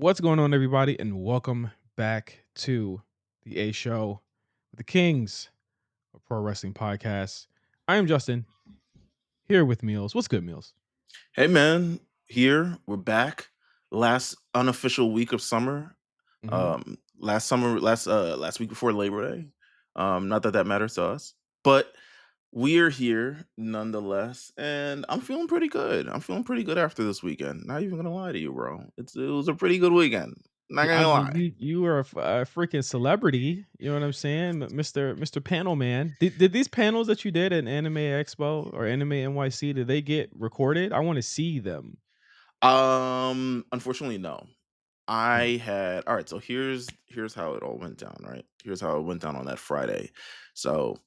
What's going on, everybody, and welcome back to the A Show with the Kings of Pro Wrestling Podcast. I am Justin, here with Meelz. What's good, Meelz? Hey man, here we're back. Last unofficial week of summer. Mhm. Last week before Labor Day. Not that that matters to us, but we're here nonetheless, and I'm feeling pretty good. I'm feeling pretty good after this weekend. Not even gonna lie to you, bro. It was a pretty good weekend. Not I gonna mean, lie. you are a freaking celebrity. You know what I'm saying, Mister Panel Man. Did these panels that you did at Anime Expo or Anime NYC did they get recorded? I want to see them. Unfortunately, no. Mm. I had all right. So here's how it all went down. Right, here's how it went down on that Friday. So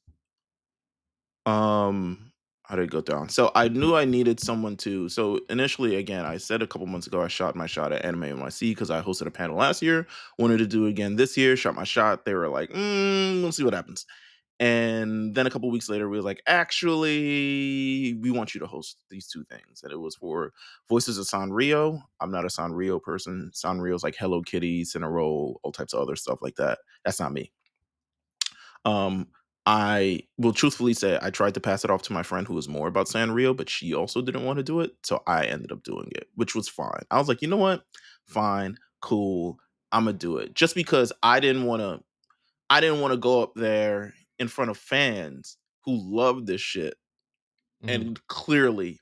how did it go down? So I knew I needed someone to. So initially, again, I said a couple months ago, I shot my shot at Anime NYC because I hosted a panel last year. Wanted to do it again this year. Shot my shot. They were like, we'll see what happens. And then a couple weeks later, we were like, actually, we want you to host these two things. And it was for Voices of Sanrio. I'm not a Sanrio person. Sanrio's like Hello Kitty, Cinnarol, all types of other stuff like that. That's not me. Um, I will truthfully say I tried to pass it off to my friend who was more about Sanrio, but she also didn't want to do it. So I ended up doing it, which was fine. I was like, you know what? Fine, cool. I'm gonna do it. Just because I didn't want to go up there in front of fans who love this shit Mhm. and clearly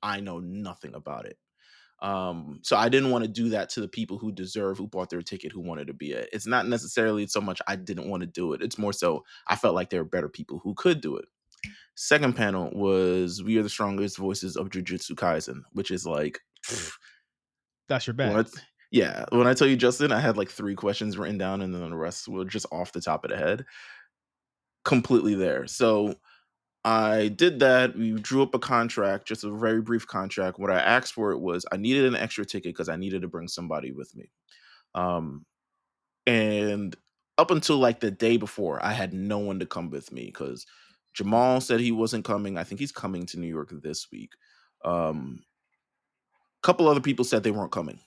I know nothing about it. So I didn't want to do that to the people who deserve, who bought their ticket, who wanted to be it. It's not necessarily so much I didn't want to do it. It's more so I felt like there were better people who could do it. Second panel was We Are the Strongest Voices of Jujutsu Kaisen, which is like That's your bag. what? Yeah, when I tell you, Justin, I had like 3 questions written down, and then the rest were just off the top of the head, completely there. So I did that. We drew up a contract, just a very brief contract. What I asked for it was I needed an extra ticket because I needed to bring somebody with me. Um, and up until like the day before, I had no one to come with me because Jamal said he wasn't coming. I think he's coming to New York this week. Couple other people said they weren't coming.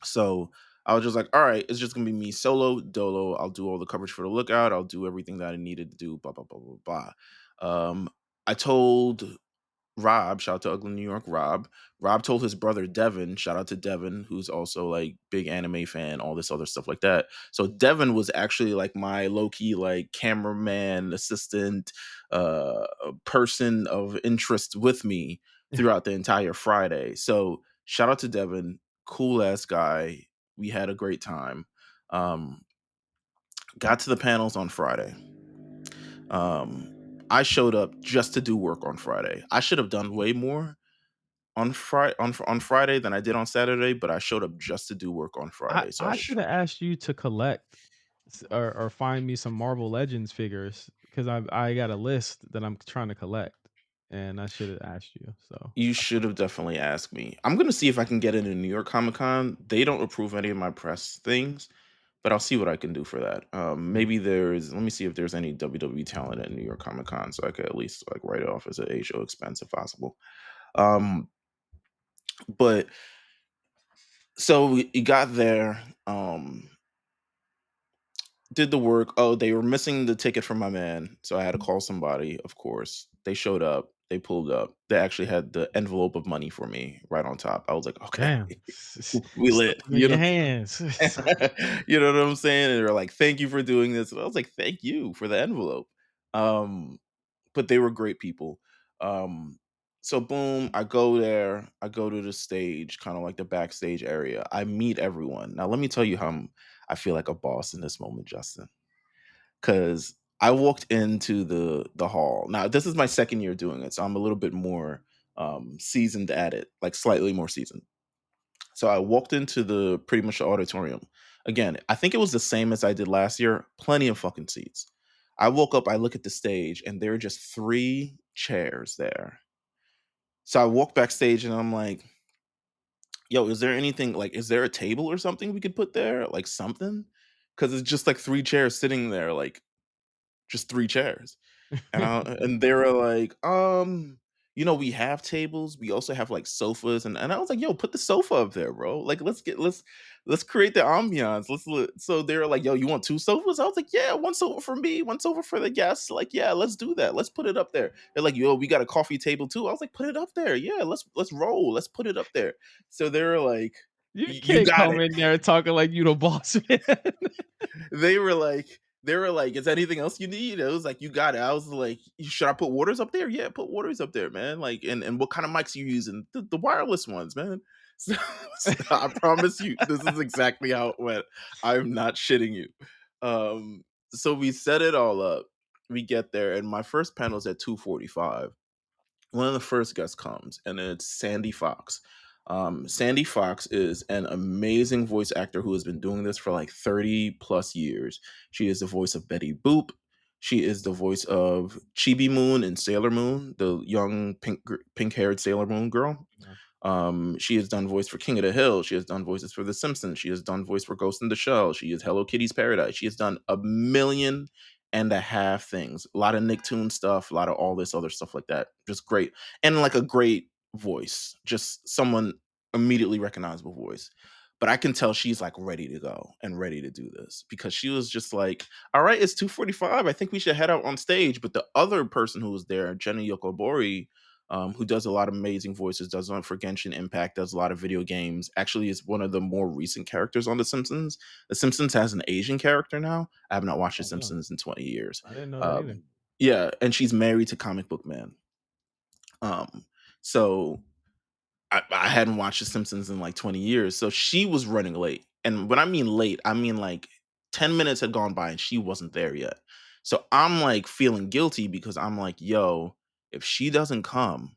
So I was just like, all right, it's just gonna be me solo dolo. I'll do all the coverage for the lookout. I'll do everything that I needed to do. Blah blah blah blah blah. I told Rob, shout out to Ugly New York Rob. Rob told his brother Devin, shout out to Devin, who's also like big anime fan, all this other stuff like that. So Devin was actually like my low key like cameraman, assistant, person of interest with me throughout the entire Friday. So shout out to Devin, cool ass guy. We had a great time. Um, got to the panels on Friday. Um, I showed up just to do work on Friday. I should have done way more on Friday than I did on Saturday, but I showed up just to do work on I Friday. So I I sh- should have asked you to collect or find me some Marvel Legends figures because I got a list that I'm trying to collect, and I should have asked you. So you I should have definitely asked me. I'm gonna see if I can get it in New York Comic Con. They don't approve any of my press things, but I'll see what I can do for that. Mhm. Maybe there's. Let me see if there's any WWE talent at New York Comic Con, so I could at least like write it off as an A show expense if possible. Um, but so we got there. Did the work. Oh, they were missing the ticket from my man, so I had to call somebody, of course. They showed up, they pulled up. They actually had the envelope of money for me right on top. I was like, "Okay, Damn, we lit," slipping in your hands. You know what I'm saying? And they were like, "Thank you for doing this." And I was like, "Thank you for the envelope." Um, but they were great people. Um, so boom, I go there, I go to the stage, kind of like the backstage area. I meet everyone. Now let me tell you how I feel like a boss in this moment, Justin. Cause I walked into the hall. Now, this is my second year doing it, so I'm a little bit more seasoned at it, like slightly more seasoned. So I walked into the pretty much the auditorium. Again, I think it was the same as I did last year. Plenty of fucking seats. I woke up, I look at the stage, and there are just 3 chairs there. So I walk backstage and I'm like, yo, is there anything like, is there a table or something we could put there? Like something? Cause it's just like 3 chairs sitting there, like just 3 chairs. And they were like, we have tables, we also have like sofas, and I was like, yo, put the sofa up there, bro. Like, let's create the ambiance. So they're like, yo, you want two sofas? I was like, yeah, one sofa for me, one sofa for the guests. Like, yeah, let's do that. Let's put it up there. They're like, yo, we got a coffee table too. I was like, put it up there. Yeah, let's roll. Let's put it up there. So they're like, You you can't got come it. in there talking like you the boss man. They were like, "Is anything else you need?" It was like, "You got it." I was like, "Should I put waters up there?" Yeah, put waters up there, man. Like, and what kind of mics you using? The wireless ones, man. So, so I promise you, this is exactly how it went. I'm not shitting you. So we set it all up. We get there, and my first panel is at 2:45. One of the first guests comes, and it's Sandy Fox. Sandy Fox is an amazing voice actor who has been doing this for like 30 plus years. She is the voice of Betty Boop. She is the voice of Chibi Moon and Sailor Moon, the young pink haired Sailor Moon girl. Uh, She has done voice for King of the Hill. She has done voices for The Simpsons. She has done voice for Ghost in the Shell. She is Hello Kitty's Paradise. She has done a million and a half things. A lot of Nicktoon stuff, a lot of all this other stuff like that. Just great. And like a great voice. Just someone immediately recognizable voice. But I can tell she's like ready to go and ready to do this because she was just like, all right, it's 2:45. I think we should head out on stage. But the other person who was there, Jenny Yokobori, who does a lot of amazing voices, does one for Genshin Impact, does a lot of video games. Actually, is one of the more recent characters on The Simpsons. The Simpsons has an Asian character now. I have not watched The oh no, Simpsons in 20 years. I didn't know that either. Um, yeah, and she's married to Comic Book Man. So I hadn't watched The Simpsons in like 20 years. So she was running late. And when I mean late, I mean like 10 minutes had gone by and she wasn't there yet. So I'm like feeling guilty because I'm like, yo, if she doesn't come,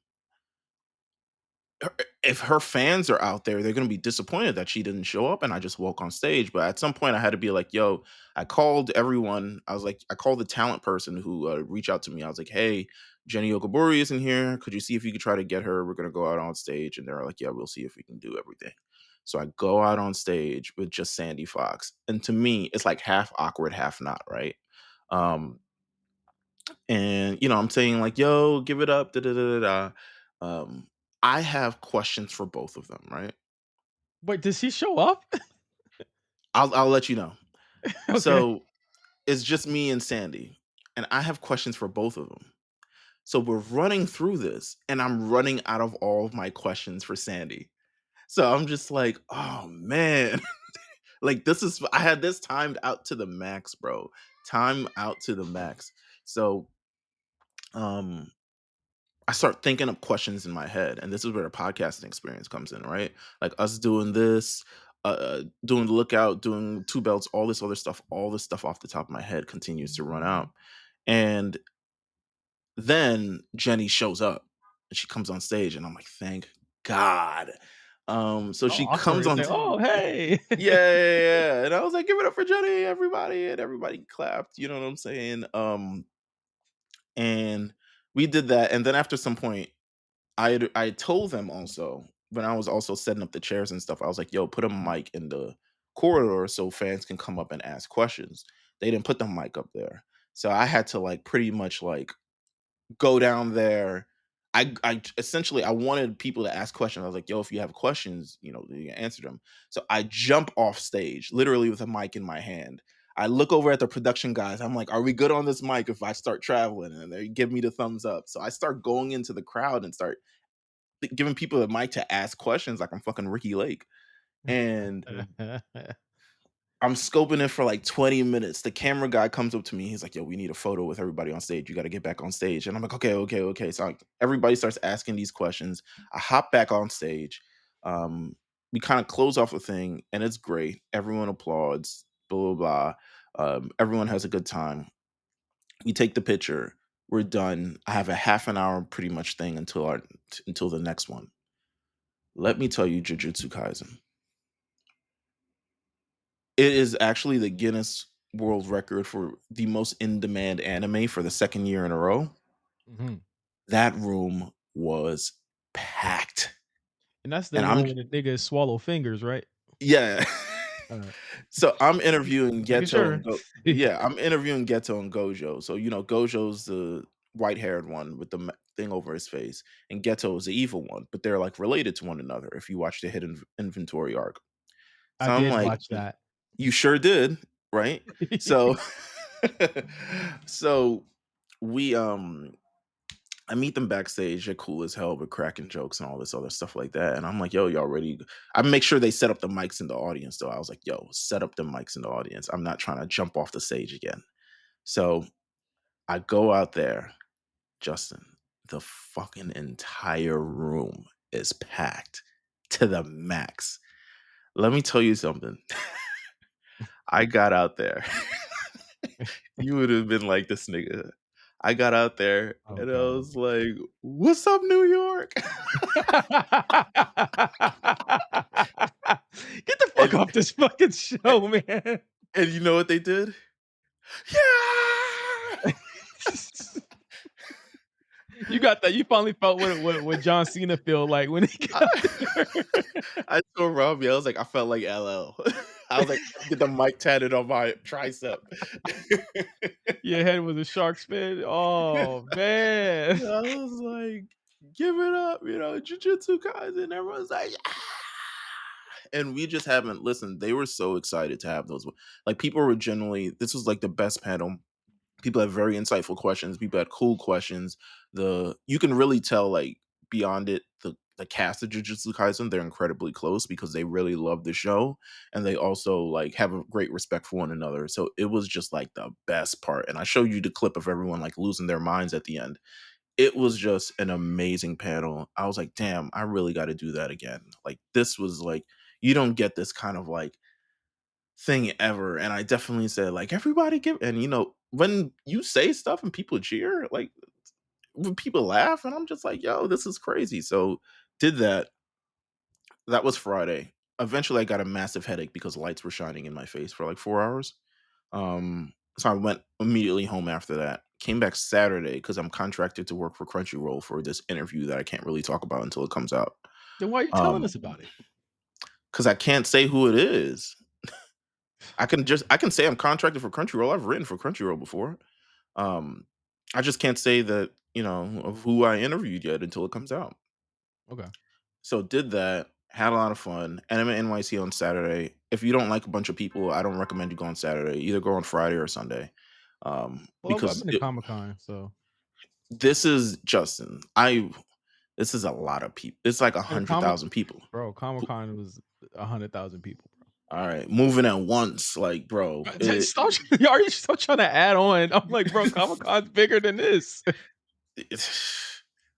her if her fans are out there, they're gonna be disappointed that she didn't show up and I just woke on stage. But at some point, I had to be like, "Yo," I called everyone. I was like, I called the talent person who reached out to me. I was like, "Hey, Jenny Okabori isn't here. Could you see if you could try to get her? We're gonna go out on stage." And they're like, "Yeah, we'll see if we can do everything." So I go out on stage with just Sandy Fox, and to me, it's like half awkward, half not, right? Um, and I'm saying like, "Yo, give it up." Da da da da. Da. Um, I have questions for both of them, right? Wait, does he show up? I'll let you know. Okay. So it's just me and Sandy, and I have questions for both of them. So we're running through this, and I'm running out of all of my questions for Sandy. So I'm just like, oh man, like I had this timed out to the max, bro. Time out to the max. So um I start thinking of questions in my head, and this is where the podcasting experience comes in, right? Like us doing this, doing the lookout, doing two belts, all this stuff off the top of my head continues to run out. And then Jenny shows up and she comes on stage, and I'm like, thank God. So Oh, she comes awkward. It's on, like, oh, hey. yeah, yeah, yeah. And I was like, give it up for Jenny, everybody, and everybody clapped. You know what I'm saying? And we did that, and then after some point, I told them also when I was also setting up the chairs and stuff, I was like, "Yo, put a mic in the corridor so fans can come up and ask questions." They didn't put the mic up there. So I had to like pretty much like go down there. I essentially I wanted people to ask questions. I was like, "Yo, if you have questions, you can answer them." So I jump off stage, literally with a mic in my hand. I look over at the production guys. I'm like, "Are we good on this mic if I start traveling?" And they give me the thumbs up. So I start going into the crowd and start giving people a mic to ask questions like I'm fucking Ricky Lake. And I'm scoping it for like 20 minutes. The camera guy comes up to me. He's like, "Yo, we need a photo with everybody on stage. You got to get back on stage." And I'm like, "Okay, okay, okay." So everybody starts asking these questions. I hop back on stage. Um, we kind of close off the thing, and it's great. Everyone applauds, blah, blah, blah. Everyone has a good time. We take the picture. We're done. I have a half an hour pretty much thing until the next one. Let me tell you, Jujutsu Kaisen. It is actually the Guinness World Record for the most in-demand anime for the second year in a row. Mhm. That room was packed, And that's the and I'm one where the niggas swallow fingers, right? yeah. Uh, So I'm interviewing Making Geto sure. and yeah, I'm interviewing Geto and Gojo. So Gojo's the white-haired one with thing over his face, and Geto is the evil one, but they're like related to one another if you watch the hidden inventory arc. I So I'm did like, watch that. you sure did, right? So so we I meet them backstage. They're cool as hell, but cracking jokes and all this other stuff like that. And I'm like, yo, y'all ready? I make sure they set up the mics in the audience, though. I was like, yo, set up the mics in the audience. I'm not trying to jump off the stage again. So I go out there, Justin. The fucking entire room is packed to the max. Let me tell you something. I got out there. You would have been like this nigga. I got out there Oh and I god. was like, "What's up, New York?" Get the fuck and off this fucking show, man. and you know what they did? Yeah. You got that. You finally felt what John Cena feel like when he got I, there. I told Robbie, I was like, I felt like LL. I was like, get the mic tatted on my tricep. Your head was a shark's fin. Oh man. I was like, give it up, Jujutsu Kaisen. Everyone's like, "Ah." And we just haven't listened. They were so excited to have those. Like, people were generally, this was like the best panel. People had very insightful questions. People had cool questions. You can really tell, like, beyond it, the cast of Jujutsu Kaisen, they're incredibly close because they really love the show, and they also like have a great respect for one another. So it was just like the best part. And I showed you the clip of everyone like losing their minds at the end. It was just an amazing panel. I was like, damn, I really got to do that again. Like, this was like, you don't get this kind of like thing ever. And I definitely said, like, everybody give, and when you say stuff and people cheer, like, when people laugh, and I'm just like, yo, this is crazy. So did that. That was Friday. Eventually I got a massive headache because lights were shining in my face for like 4 hours. So I went immediately home after that. Came back Saturday because I'm contracted to work for Crunchyroll for this interview that I can't really talk about until it comes out. Then why are you telling us about it? Because I can't say who it is. I can say I'm contracted for Crunchyroll. I've written for Crunchyroll before. Um, I just can't say that, of who I interviewed yet until it comes out. Okay. So did that, had a lot of fun, and I'm at NYC on Saturday. If you don't like a bunch of people, I don't recommend you go on Saturday. Either go on Friday or Sunday. Well, I've Because been to Comic Con, so this is Justin. This is a lot of people. It's like a and hundred thousand people. Comic Con was 100,000 people, bro. All right, moving at once, like, bro. Stop, are you still trying to add on? I'm like, bro, Comic Con's bigger than this.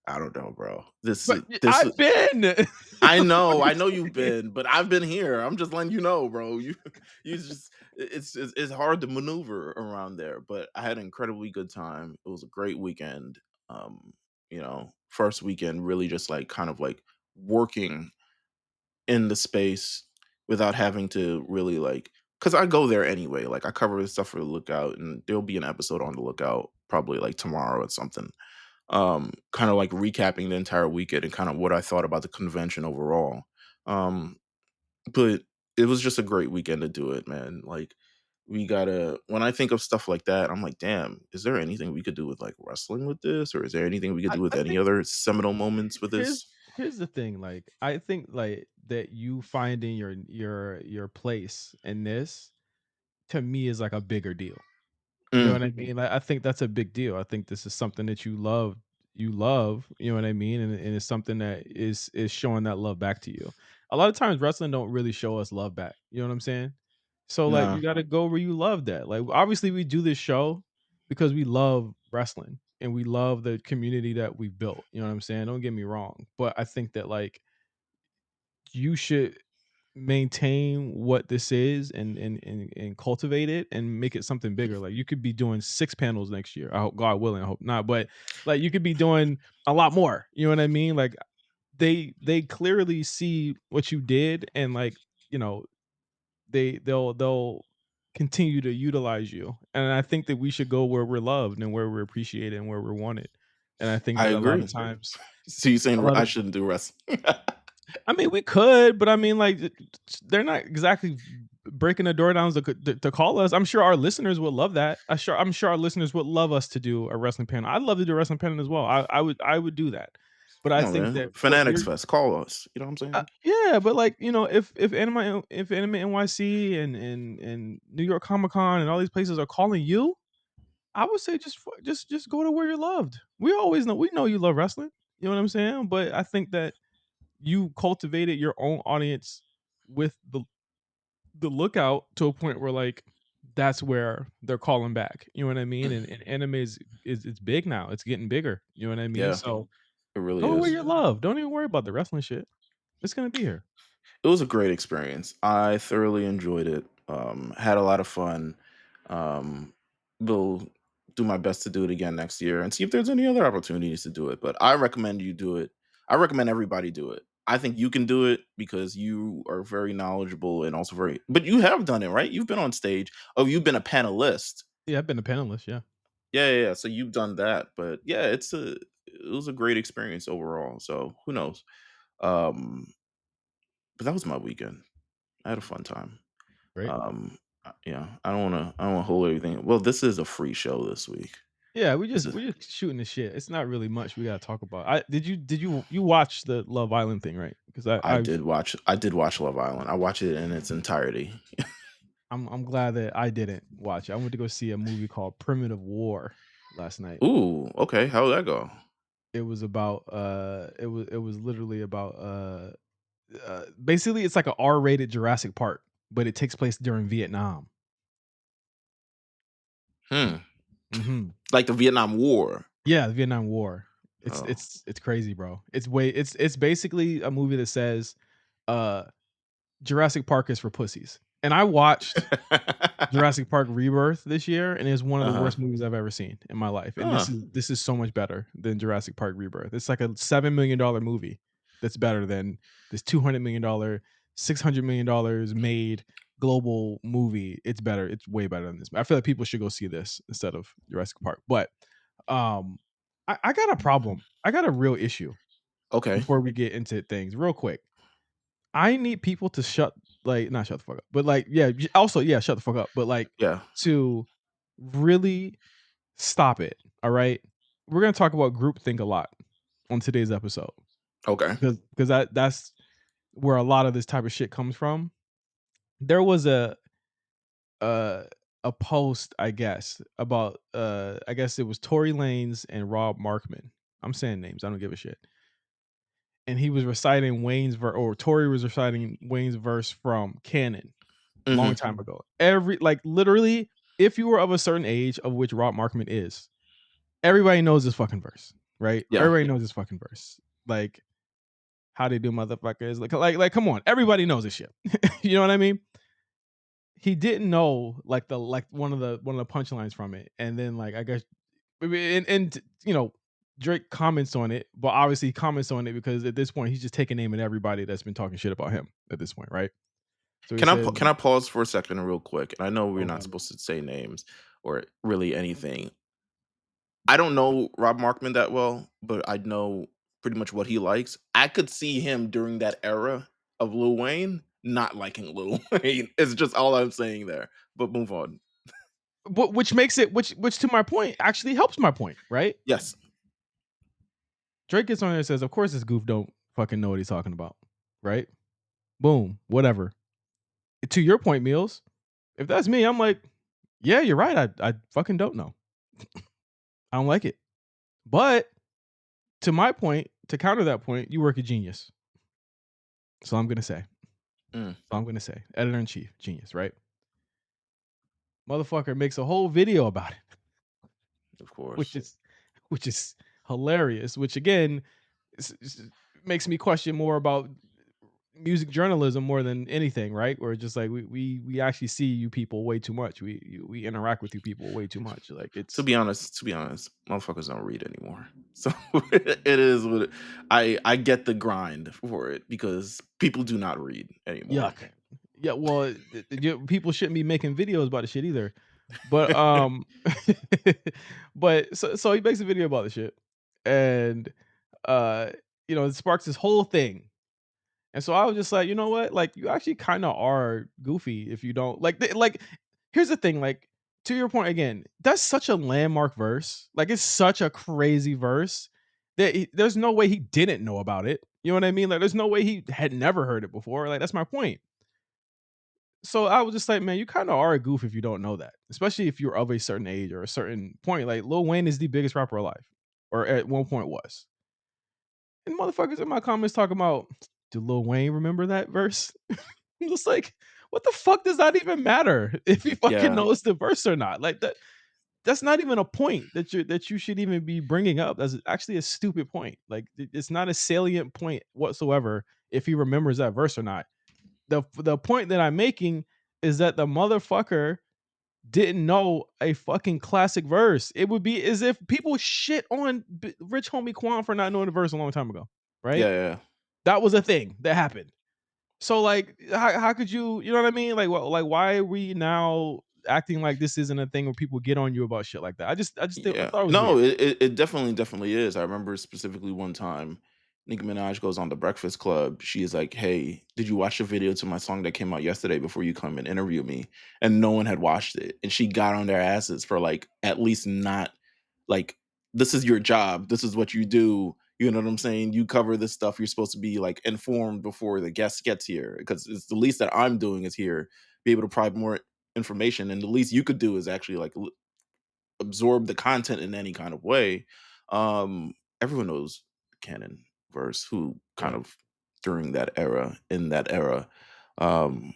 I don't know, bro. This But is this I've is been. I know you've been, but I've been here. I'm just letting you know, bro. You just it's hard to maneuver around there, but I had an incredibly good time. It was a great weekend. First weekend really just like kind of like working in the space without having to really like, because I go there anyway. Like, I cover this stuff for the Lookout, and there'll be an episode on the Lookout probably like tomorrow or something. Kind of like recapping the entire weekend and kind of what I thought about the convention overall. Um, but it was just a great weekend to do it, man. Like, we gotta, when I think of stuff like that, I'm like, damn, is there anything we could do with like wrestling with this? Or is there anything we could do with I any think other seminal moments with here's this? here's the thing. Like, I think like that you finding your place in this to me is like a bigger deal. You know Mm, what I mean? Like, I think that's a big deal. I think this is something that you love, you know what I mean? And it's something that is showing that love back to you. A lot of times wrestling don't really show us love back. You know what I'm saying? So like nah, you gotta go where you love that. Like obviously we do this show because we love wrestling and we love the community that we've built. You know what I'm saying? Don't get me wrong. But I think that like you should maintain what this is and cultivate it and make it something bigger. Like you could be doing 6 panels next year. I hope, God willing, I hope not, but like you could be doing a lot more. You know what I mean? Like they clearly see what you did and like, you know, they'll continue to utilize you. And I think that we should go where we're loved and where we're appreciated and where we're wanted. And I think I that a lot of agree. times So you a saying lot I of shouldn't do wrestling? I mean, we could, but I mean, like, they're not exactly breaking the door down to call us. I'm sure our listeners would love that. I'm sure our listeners would love us to do a wrestling panel. I'd love to do a wrestling panel as well. I would do that. But I Come on, think man. that what Fanatics you're Fest, call us. You know what I'm saying? yeah, but like, you know, if Anime NYC and New York Comic Con and all these places are calling you, I would say just go to where you're loved. We know you love wrestling. You know what I'm saying? But I think that you cultivated your own audience with the lookout to a point where like that's where they're calling back. You know what I mean? And anime is it's big now. It's getting bigger. You know what I mean? Yeah, So it really go where is. you're loved. Don't even worry about the wrestling shit. It's gonna be here. It was a great experience. I thoroughly enjoyed it. Had a lot of fun. Um, will do my best to do it again next year and see if there's any other opportunities to do it. But I recommend you do it. I recommend everybody do it. I think you can do it because you are very knowledgeable and also very. But you have done it, right? You've been on stage. Oh, you've been a panelist. Yeah, I've been a panelist. Yeah, Yeah, yeah, yeah. So you've done that. But yeah, it was a great experience overall. So who knows? Um, but that was my weekend. I had a fun time. great. Yeah, I don't wanna hold everything. Well, this is a free show this week. Yeah, This is we're just shooting the shit. It's not really much we gotta talk about. I did you watch the Love Island thing, right? Because I did watch Love Island. I watched it in its entirety. I'm glad that I didn't watch it. I went to go see a movie called Primitive War last night. Ooh, okay. How would that go? It was about it was literally about basically it's like a R-rated Jurassic Park, but it takes place during Vietnam. Hmm. Mhm. Like the Vietnam War. Yeah, the Vietnam War. Oh. It's crazy, bro. It's basically a movie that says uh Jurassic Park is for pussies. And I watched Jurassic Park Rebirth this year, and it's one of the Uh-huh. worst movies I've ever seen in my life. And Huh. this is so much better than Jurassic Park Rebirth. It's like a $7 million movie that's better than this $200 million, $600 million made global movie. It's better. It's way better than this. I feel like people should go see this instead of Jurassic Park. But um, I got a problem. I got a real issue Okay. before we get into things, real quick. I need people to not shut the fuck up, but like, yeah, also, yeah, shut the fuck up, but like Yeah. to really stop it. All right. We're gonna talk about groupthink a lot on today's episode Okay. because that's where a lot of this type of shit comes from. There was uh, a post, I guess, about I guess it was Tory Lanez and Rob Markman. I'm saying names, I don't give a shit. And he was reciting Wayne's verse, or Tory was reciting Wayne's verse from Canon long Mhm. time ago. Literally, if you were of a certain age, of which Rob Markman is, everybody knows this fucking verse, right? Yeah. Everybody knows this fucking verse. Like, how they do motherfuckers? Like, come on, everybody knows this shit. You know what I mean? He didn't know like one of the punchlines from it, and then like I guess, and you know, Drake comments on it, but obviously he comments on it because at this point he's just taking aim at everybody that's been talking shit about him at this point, right? So he says, Can I pause for a second real quick? And I know we're not "Okay, supposed to say names or really anything. I don't know Rob Markman that well, but I know pretty much what he likes. I could see him during that era of Lil Wayne not liking Lil Wayne. It's just all I'm saying there. But move on. which makes it which to my point actually helps my point, right? Yes. Drake gets on there and says, "Of course this goof don't fucking know what he's talking about." Right? Boom, whatever. To your point, Meals, if that's me, I'm like, "Yeah, you're right. I fucking don't know. I don't like it." But to my point, to counter that point, you work a genius. So I'm gonna say. Mm, Editor in chief, genius, right? Motherfucker makes a whole video about it, of which course. is which is hilarious. Which again makes me question more about music journalism more than anything, right? Where it's just like we actually see you people way too much. We interact with you people way too much. Like it's To be honest, motherfuckers don't read anymore. So it is what I get the grind for it because people do not read anymore. yuck. Yeah, well, people shouldn't be making videos about the shit either. But but so he makes a video about the shit, and uh, you know, it sparks this whole thing. And so I was just like, you know what? Like, you actually kind of are goofy if you don't like. Here's the thing, like to your point again, that's such a landmark verse. Like, it's such a crazy verse that there's no way he didn't know about it. You know what I mean? Like, there's no way he had never heard it before. Like, that's my point. So I was just like, man, you kind of are a goof if you don't know that, especially if you're of a certain age or a certain point. Like, Lil Wayne is the biggest rapper alive, or at one point was. And motherfuckers in my comments talking about, do Lil Wayne remember that verse? I'm just like, what the fuck does that even matter if he fucking Yeah, knows the verse or not? Like that's not even a point that you should even be bringing up. That's actually a stupid point. Like, it's not a salient point whatsoever if he remembers that verse or not. The point that I'm making is that the motherfucker didn't know a fucking classic verse. It would be as if people shit on Rich Homie Quan for not knowing the verse a long time ago, yeah, right? yeah. That was a thing that happened. So like, how could you know what I mean? Like, what, like, why are we now acting like this isn't a thing where people get on you about shit like that? I Yeah. thought it was No, weird. it definitely is. I remember specifically one time Nicki Minaj goes on the Breakfast Club. She is like, "Hey, did you watch the video to my song that came out yesterday before you come and interview me?" And no one had watched it. And she got on their asses for like at least not like, this is your job. This is what you do. You know what I'm saying? You cover this stuff. You're supposed to be like informed before the guest gets here, because it's the least that I'm doing is here, be able to provide more information. And the least you could do is actually like absorb the content in any kind of way. Everyone knows Canon verse, who kind Yeah. of during that era, in that era. Um,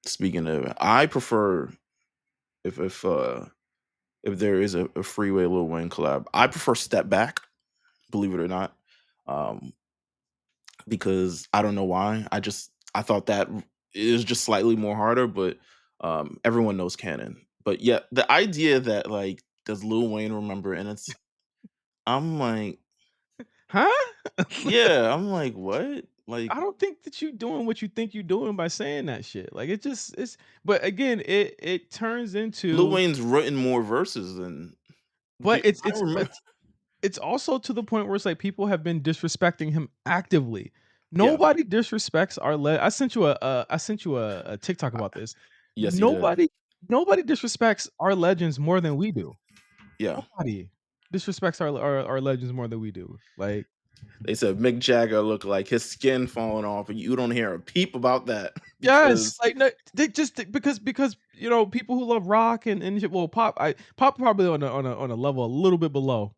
Speaking of, I prefer if if there is a Freeway Lil Wayne collab, I prefer Step Back, believe it or not. Um, because I don't know why. I thought that is just slightly more harder, but everyone knows Canon. But yeah, the idea that like, does Lil Wayne remember? And it's, I'm like, Huh? yeah, I'm like, "What?" Like, I don't think that you doing what you think you're doing by saying that shit. Like, it's but again, it turns Lil into, Wayne's written more verses than but pe I remember. it's also to the point where it's like people have been disrespecting him actively. Yeah. Nobody disrespects our I sent you I sent you a TikTok I about this. Yes, you did. Nobody nobody disrespects our legends more than we do. Yeah. Nobody disrespects our legends more than we do. Like, They said Mick Jagger looked like his skin falling off, and you don't hear a peep about that yes, because like, no, they just because people who love rock and shit, well, pop probably on a level a little bit below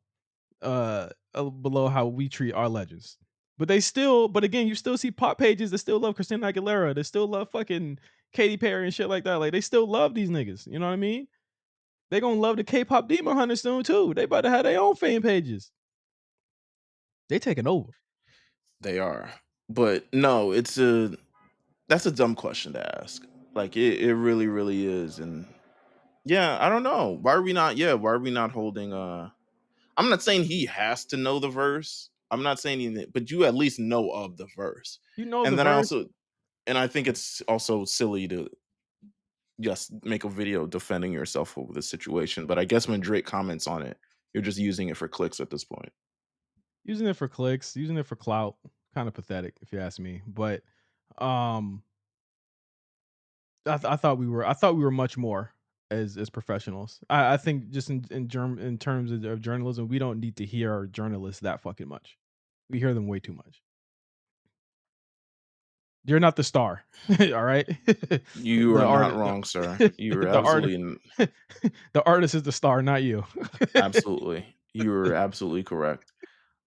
how we treat our legends. But again, you still see pop pages that still love Christina Aguilera, they still love fucking Katy Perry and shit like that. Like, they still love these niggas. You know what I mean? They gonna love the K-pop demon hunters soon too. They about to have their own fan pages. They taking over. they are. But no, it's a that's a dumb question to ask. Like, it really, really is. And yeah, I don't know. Why are we not holding I'm not saying he has to know the verse. I'm not saying anything, but you at least know of the verse. You know the And then verse. I think it's also silly to just make a video defending yourself over the situation. But I guess when Drake comments on it, you're just using it for clicks at this point. Using it for clicks, using it for clout, kind of pathetic if you ask me. But um I thought we were much more as professionals. I think just in terms of journalism, we don't need to hear our journalists that fucking much. We hear them way too much. You're not the star, all right? You The are not art, wrong, sir. You are the art, the artist is the star, not you. absolutely. You are absolutely correct.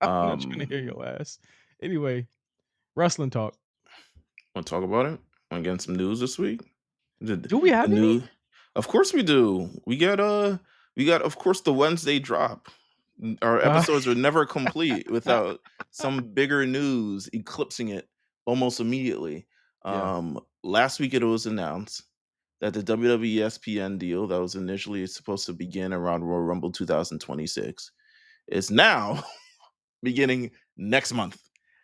I'm not trying to hear your ass. Anyway, wrestling talk. Want to talk about it? Want to get in some news this week? The Do we the have any? new, of course we do. We got, of course, the Wednesday drop. Our Uh, episodes are never complete without some bigger news eclipsing it almost immediately. yeah. Last week it was announced that the WWE ESPN deal that was initially supposed to begin around Royal Rumble 2026 is now beginning next month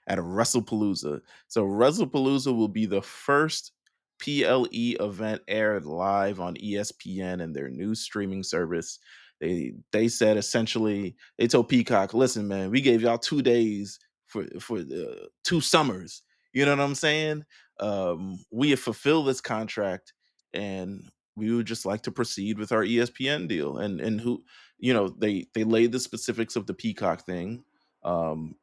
at Wrestlepalooza. So Wrestlepalooza will be the first PLE event aired live on ESPN and their new streaming service. They said essentially, they told Peacock, listen, man, we gave y'all 2 days for the 2 summers. You know what I'm saying? We have fulfilled this contract, and we would just like to proceed with our ESPN deal. And who, they laid the specifics of the Peacock thing. Um,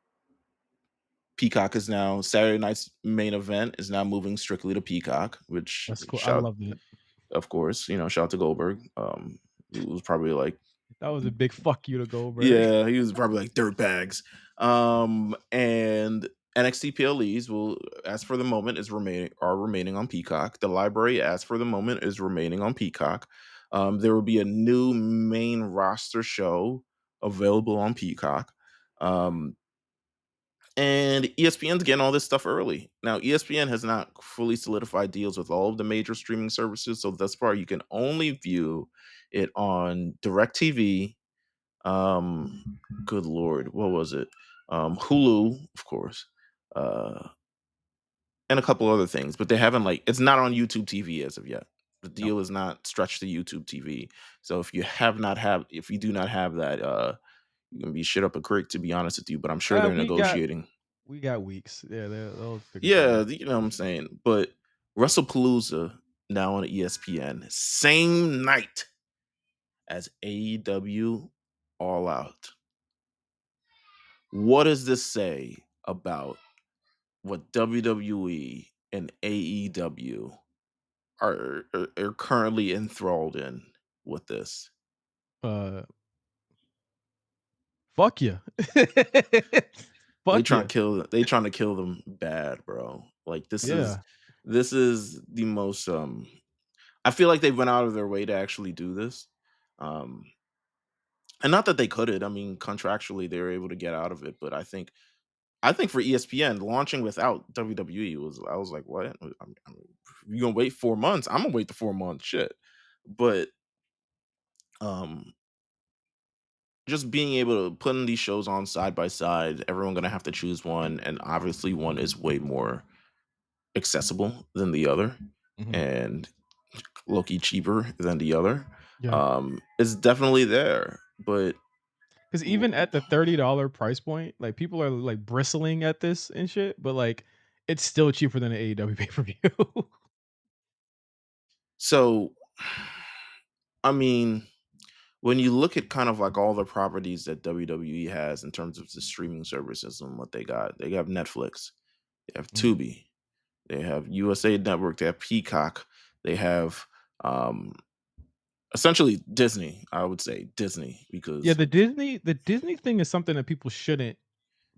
Peacock is now Saturday night's main event is now moving strictly to Peacock, which That's cool. I shout, love that. of course, shout out to Goldberg. Who was probably like, That was a big fuck you to Goldberg. yeah, he was probably like dirt bags. And NXT PLEs will, as for the moment, are remaining on Peacock. The library, as for the moment, is remaining on Peacock. There will be a new main roster show available on Peacock. Um, and ESPN's getting all this stuff early. Now, ESPN has not fully solidified deals with all of the major streaming services, so thus far you can only view it on DirecTV. Good lord, what was it? Hulu, of course, uh, and a couple other things, but they haven't like it's not on YouTube TV as of yet. The Nope. deal is not stretched to YouTube TV. So if you do not have that, you can be shit up a creek, to be honest with you. But I'm sure they're We got negotiating. weeks. Yeah, they'll figure something Yeah, out. you know what I'm saying. But Wrestlepalooza now on ESPN, same night as AEW All Out. What does this say about what WWE and AEW are currently enthralled in with this? Uh, fuck you. They Fuck trying you. to kill they trying to kill them bad, bro. Like Yeah. this is the most I feel like they went out of their way to actually do this. Um and not that they couldn't. I mean, contractually they were able to get out of it, but I think for ESPN launching without WWE was I was like, what? You gonna wait 4 months? I'm gonna wait the 4 months. Shit. But um just being able to put in these shows on side by side, everyone gonna have to choose one, and obviously one is way more accessible than the other, Mhm. and low-key cheaper than the other. Yeah. It's definitely there, but 'Cause even at the $30 price point, like, people are, like, bristling at this and shit, but, like, it's still cheaper than an AEW pay-per-view. so I mean, when you look at kind of like all the properties that WWE has in terms of the streaming services and what they have Netflix, they have Mhm. Tubi, they have USA Network, they have Peacock, they have um essentially Disney. I would say Disney Yeah, because the Disney thing is something that people shouldn't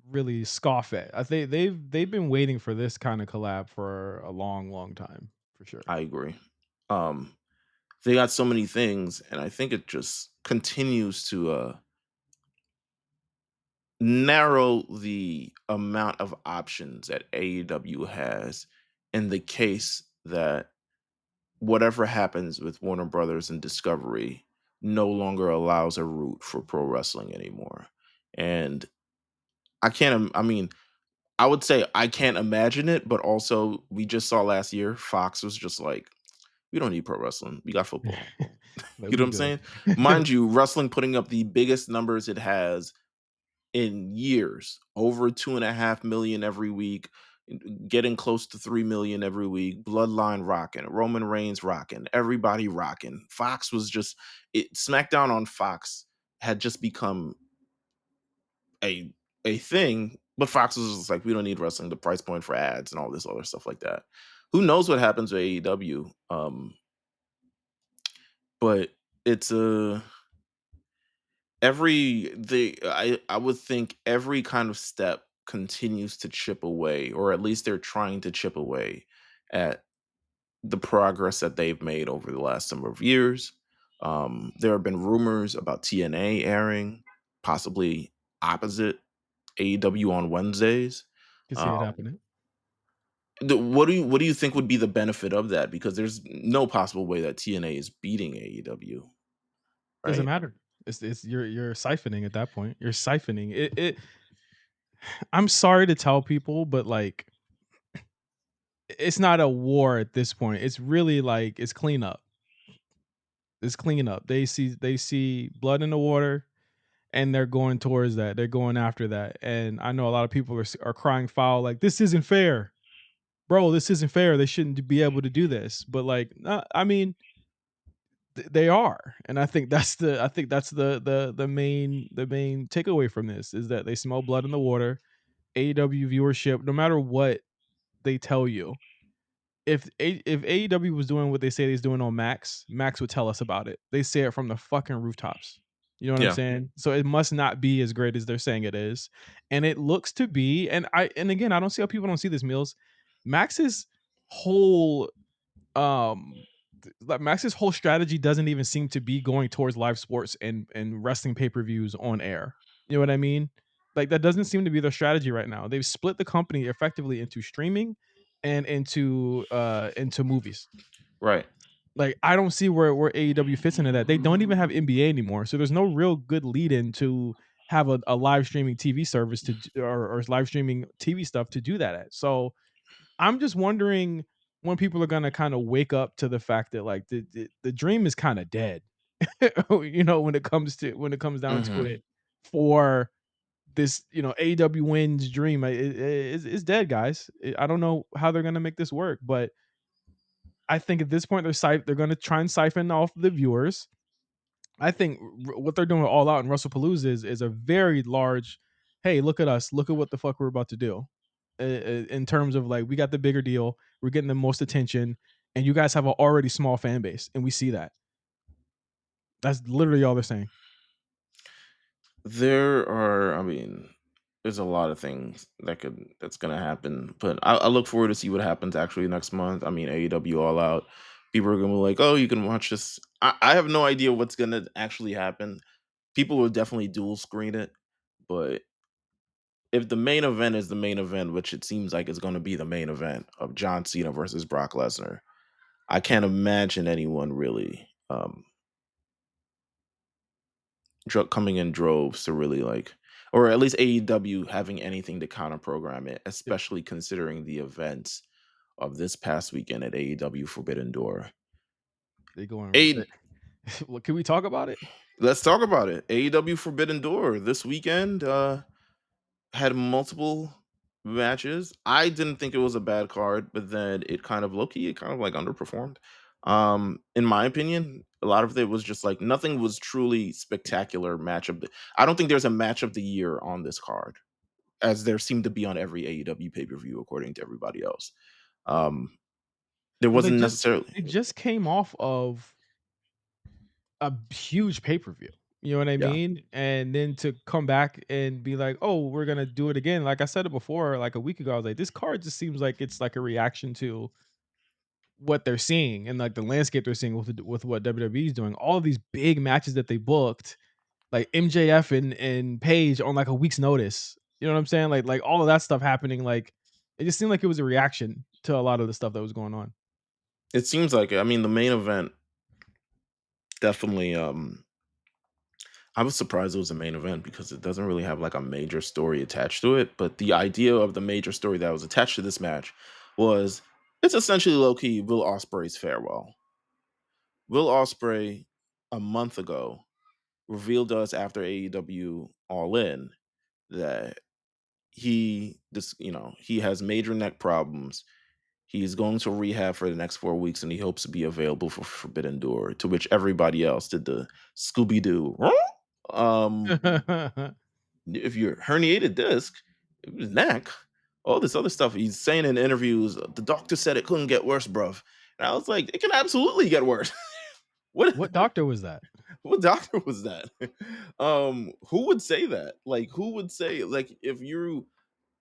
really scoff at. I think they've been waiting for this kinda collab for a long, long time, for sure. I agree. Um, they got so many things, and I think it just continues to narrow the amount of options that AEW has in the case that whatever happens with Warner Brothers and Discovery no longer allows a route for pro wrestling anymore. And I mean, I would say I can't imagine it, but also we just saw last year Fox was just like, we don't need pro wrestling. We got football. Like, You know we what I'm good. saying? Mind you, wrestling putting up the biggest numbers it has in years, over 2.5 million every week, getting close to 3 million every week. Bloodline rocking, Roman Reigns rocking, everybody rocking. Fox was just SmackDown on Fox had just become a a thing, but Fox was just like, we don't need wrestling, the price point for ads and all this other stuff like that. Who knows what happens with AEW? But it's a I would think every kind of step continues to chip away, or at least they're trying to chip away at the progress that they've made over the last number of years. There have been rumors about TNA airing, possibly opposite AEW on Wednesdays. Can see it Um, happening. what do you think would be the benefit of that? Because there's no possible way that TNA is beating AEW, Doesn't right? matter. It's you're siphoning at that point. You're siphoning. I'm sorry to tell people, but, like, it's not a war at this point. It's really, like, it's cleanup. It's cleanup. They see blood in the water, and they're going towards that. They're going after that, and I know a lot of people are crying foul, like, "This isn't fair." bro, this isn't fair. They shouldn't be able to do this. But like, I mean, they are, and I think that's the main takeaway from this is that they smell blood in the water. AEW viewership, no matter what they tell you, if AEW was doing what they say he's doing on Max, Max would tell us about it. They say it from the fucking rooftops. You know what I'm Yeah. saying? So it must not be as great as they're saying it is. And it looks to be, and again, I don't see how people don't see this, Meals. Max's whole like Max's whole strategy doesn't even seem to be going towards live sports and wrestling pay-per-views on air. You know what I mean? Like that doesn't seem to be their strategy right now. They've split the company effectively into streaming and into movies. Right. Like I don't see where AEW fits into that. They don't even have NBA anymore. So there's no real good lead in to have a live streaming TV service or live streaming TV stuff to do that at. So I'm just wondering when people are gonna kind of wake up to the fact that like the dream is kind of dead. You know, when it comes down to Hmm. it for this, you know, AEW wins dream is dead, guys. I don't know how they're gonna make this work, but I think at this point they're gonna try and siphon off the viewers. I think what they're doing with All Out and Wrestlepalooza is a very large. Hey, look at us! Look at what the fuck we're about to do. In terms of like, we got the bigger deal, we're getting the most attention, and you guys have an already small fan base, and we see that. That's literally all they're saying. There are, I mean, there's a lot of things that's gonna happen, but I look forward to see what happens actually next month. I mean, AEW All Out. People are gonna be like, "Oh, you can watch this." I have no idea what's gonna actually happen. People will definitely dual screen it, but if the main event is the main event, which it seems like is going to be the main event of John Cena versus Brock Lesnar, I can't imagine anyone really coming in droves to really like, or at least AEW having anything to counter program it, They, especially considering the events of this past weekend at AEW Forbidden Door. they go in. A, Well, can we talk about it? let's talk about it. AEW Forbidden Door this weekend. Had multiple matches. I didn't think it was a bad card, but then it kind of low key, it kind of like underperformed. In my opinion, a lot of it was just like nothing was truly spectacular match of the. I don't think there's a match of the year on this card, as there seemed to be on every AEW pay per view, according to everybody else. Um, there Well, wasn't necessarily, they just came off of a huge pay-per-view. You know what I yeah. mean? And then to come back and be like, "Oh, we're gonna do it again." Like I said it before, like a week ago, I was like, "This card just seems like it's like a reaction to what they're seeing and like the landscape they're seeing with what WWE is doing. All of these big matches that they booked, like MJF and Paige on like a week's notice. You know what I'm saying? Like all of that stuff happening. Like it just seemed like it was a reaction to a lot of the stuff that was going on. It seems like it. I mean, the main event definitely. I was surprised it was a main event because it doesn't really have like a major story attached to it. But the idea of the major story that was attached to this match was it's essentially low key Will Ospreay's farewell. Will Ospreay a month ago revealed to us after AEW All In that he has major neck problems. He's going to rehab for the next 4 weeks and he hopes to be available for Forbidden Door. To which everybody else did the Scooby Doo. Um, if you're herniated disc, his neck, all this other stuff. He's saying in interviews, the doctor said it couldn't get worse, bruv. And I was like, it can absolutely get worse. what What doctor was that? what doctor was that? Who would say that? Like, who would say like if you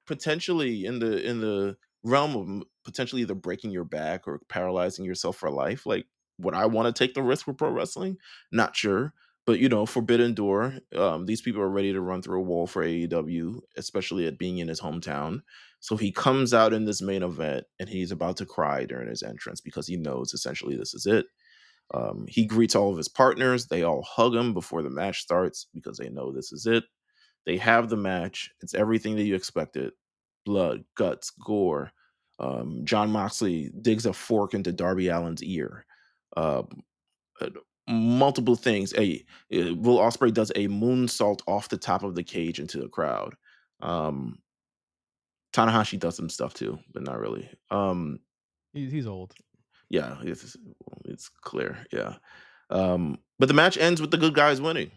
potentially in the realm of potentially either breaking your back or paralyzing yourself for life, like would I want to take the risk for pro wrestling? Not sure, but Forbidden Door, these people are ready to run through a wall for AEW, especially at being in his hometown. So he comes out in this main event and he's about to cry during his entrance because he knows essentially this is it. He greets all of his partners, they all hug him before the match starts because they know this is it. They have the match. It's everything that you expected: blood, guts, gore. John Moxley digs a fork into Darby Allin's ear. Uh, uh, Multiple things. Will Ospreay does a moonsault off the top of the cage into the crowd. Um, Tanahashi does some stuff too, but not really. He's old. Yeah, it's clear. Yeah. But the match ends with the good guys winning,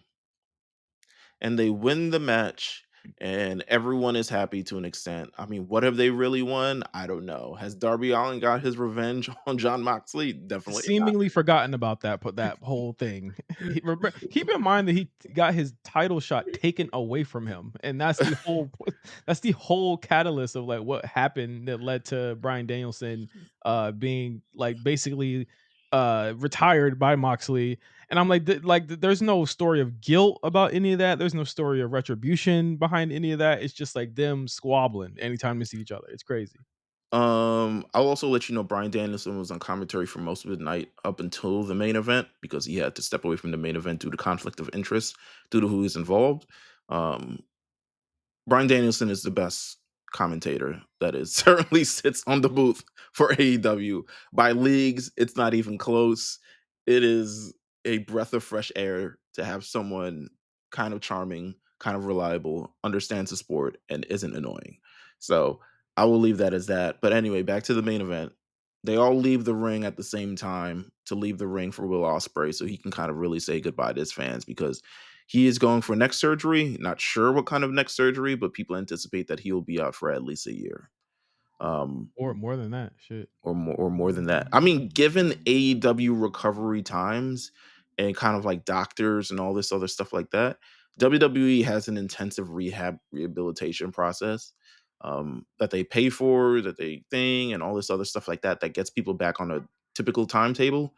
and they win the match, and everyone is happy to an extent. I mean, what have they really won? I don't know. Has Darby Allin got his revenge on John Moxley? Definitely not. Seemingly forgotten about that whole thing. Keep in mind that he got his title shot taken away from him, and that's the whole catalyst of like what happened that led to Bryan Danielson being like basically retired by Moxley. And I'm like, there's no story of guilt about any of that. There's no story of retribution behind any of that. It's just like them squabbling anytime they see each other. It's crazy. I'll also let you know Bryan Danielson was on commentary for most of the night up until the main event because he had to step away from the main event due to conflict of interest due to who is involved. Um, Bryan Danielson is the best commentator that is certainly sits on the booth for AEW. By leagues, it's not even close. It is a breath of fresh air to have someone kind of charming, kind of reliable, understands the sport, and isn't annoying. So I will leave that as that. But anyway, back to the main event. They all leave the ring at the same time to leave the ring for Will Ospreay so he can kind of really say goodbye to his fans because he is going for neck surgery. Not sure what kind of neck surgery, but people anticipate that he will be out for at least a year. Um, Or more than that. Shit. or more than that. I mean, given AEW recovery times and kind of like doctors and all this other stuff like that, WWE has an intensive rehabilitation process that they pay for, that they thing, and all this other stuff like that that gets people back on a typical timetable.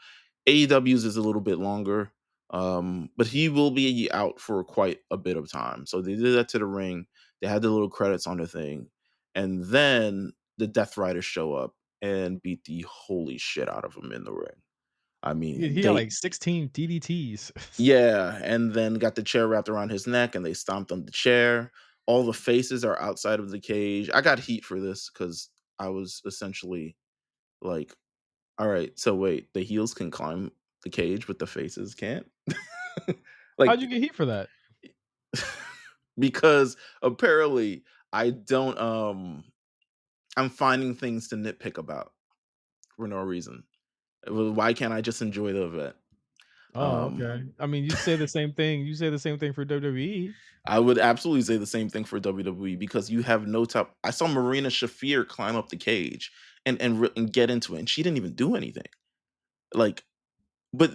AEW's is a little bit longer, but he will be out for quite a bit of time. So they did that to the ring. They had the little credits on the thing, and then the Death Riders show up and beat the holy shit out of him in the ring. I mean, He had like 16 DDTs. yeah, and then got the chair wrapped around his neck and they stomped on the chair. All the faces are outside of the cage. I got heat for this because I was essentially like, all right, so wait, the heels can climb the cage, but the faces can't? Like, How'd you get heat for that? because apparently I don't, I'm finding things to nitpick about for no reason. Well, why can't I just enjoy the event? Oh, Um, okay. I mean, you say the same thing. You say the same thing for WWE. I would absolutely say the same thing for WWE because you have no top. I saw Marina Shafir climb up the cage and get into it, and she didn't even do anything. Like, but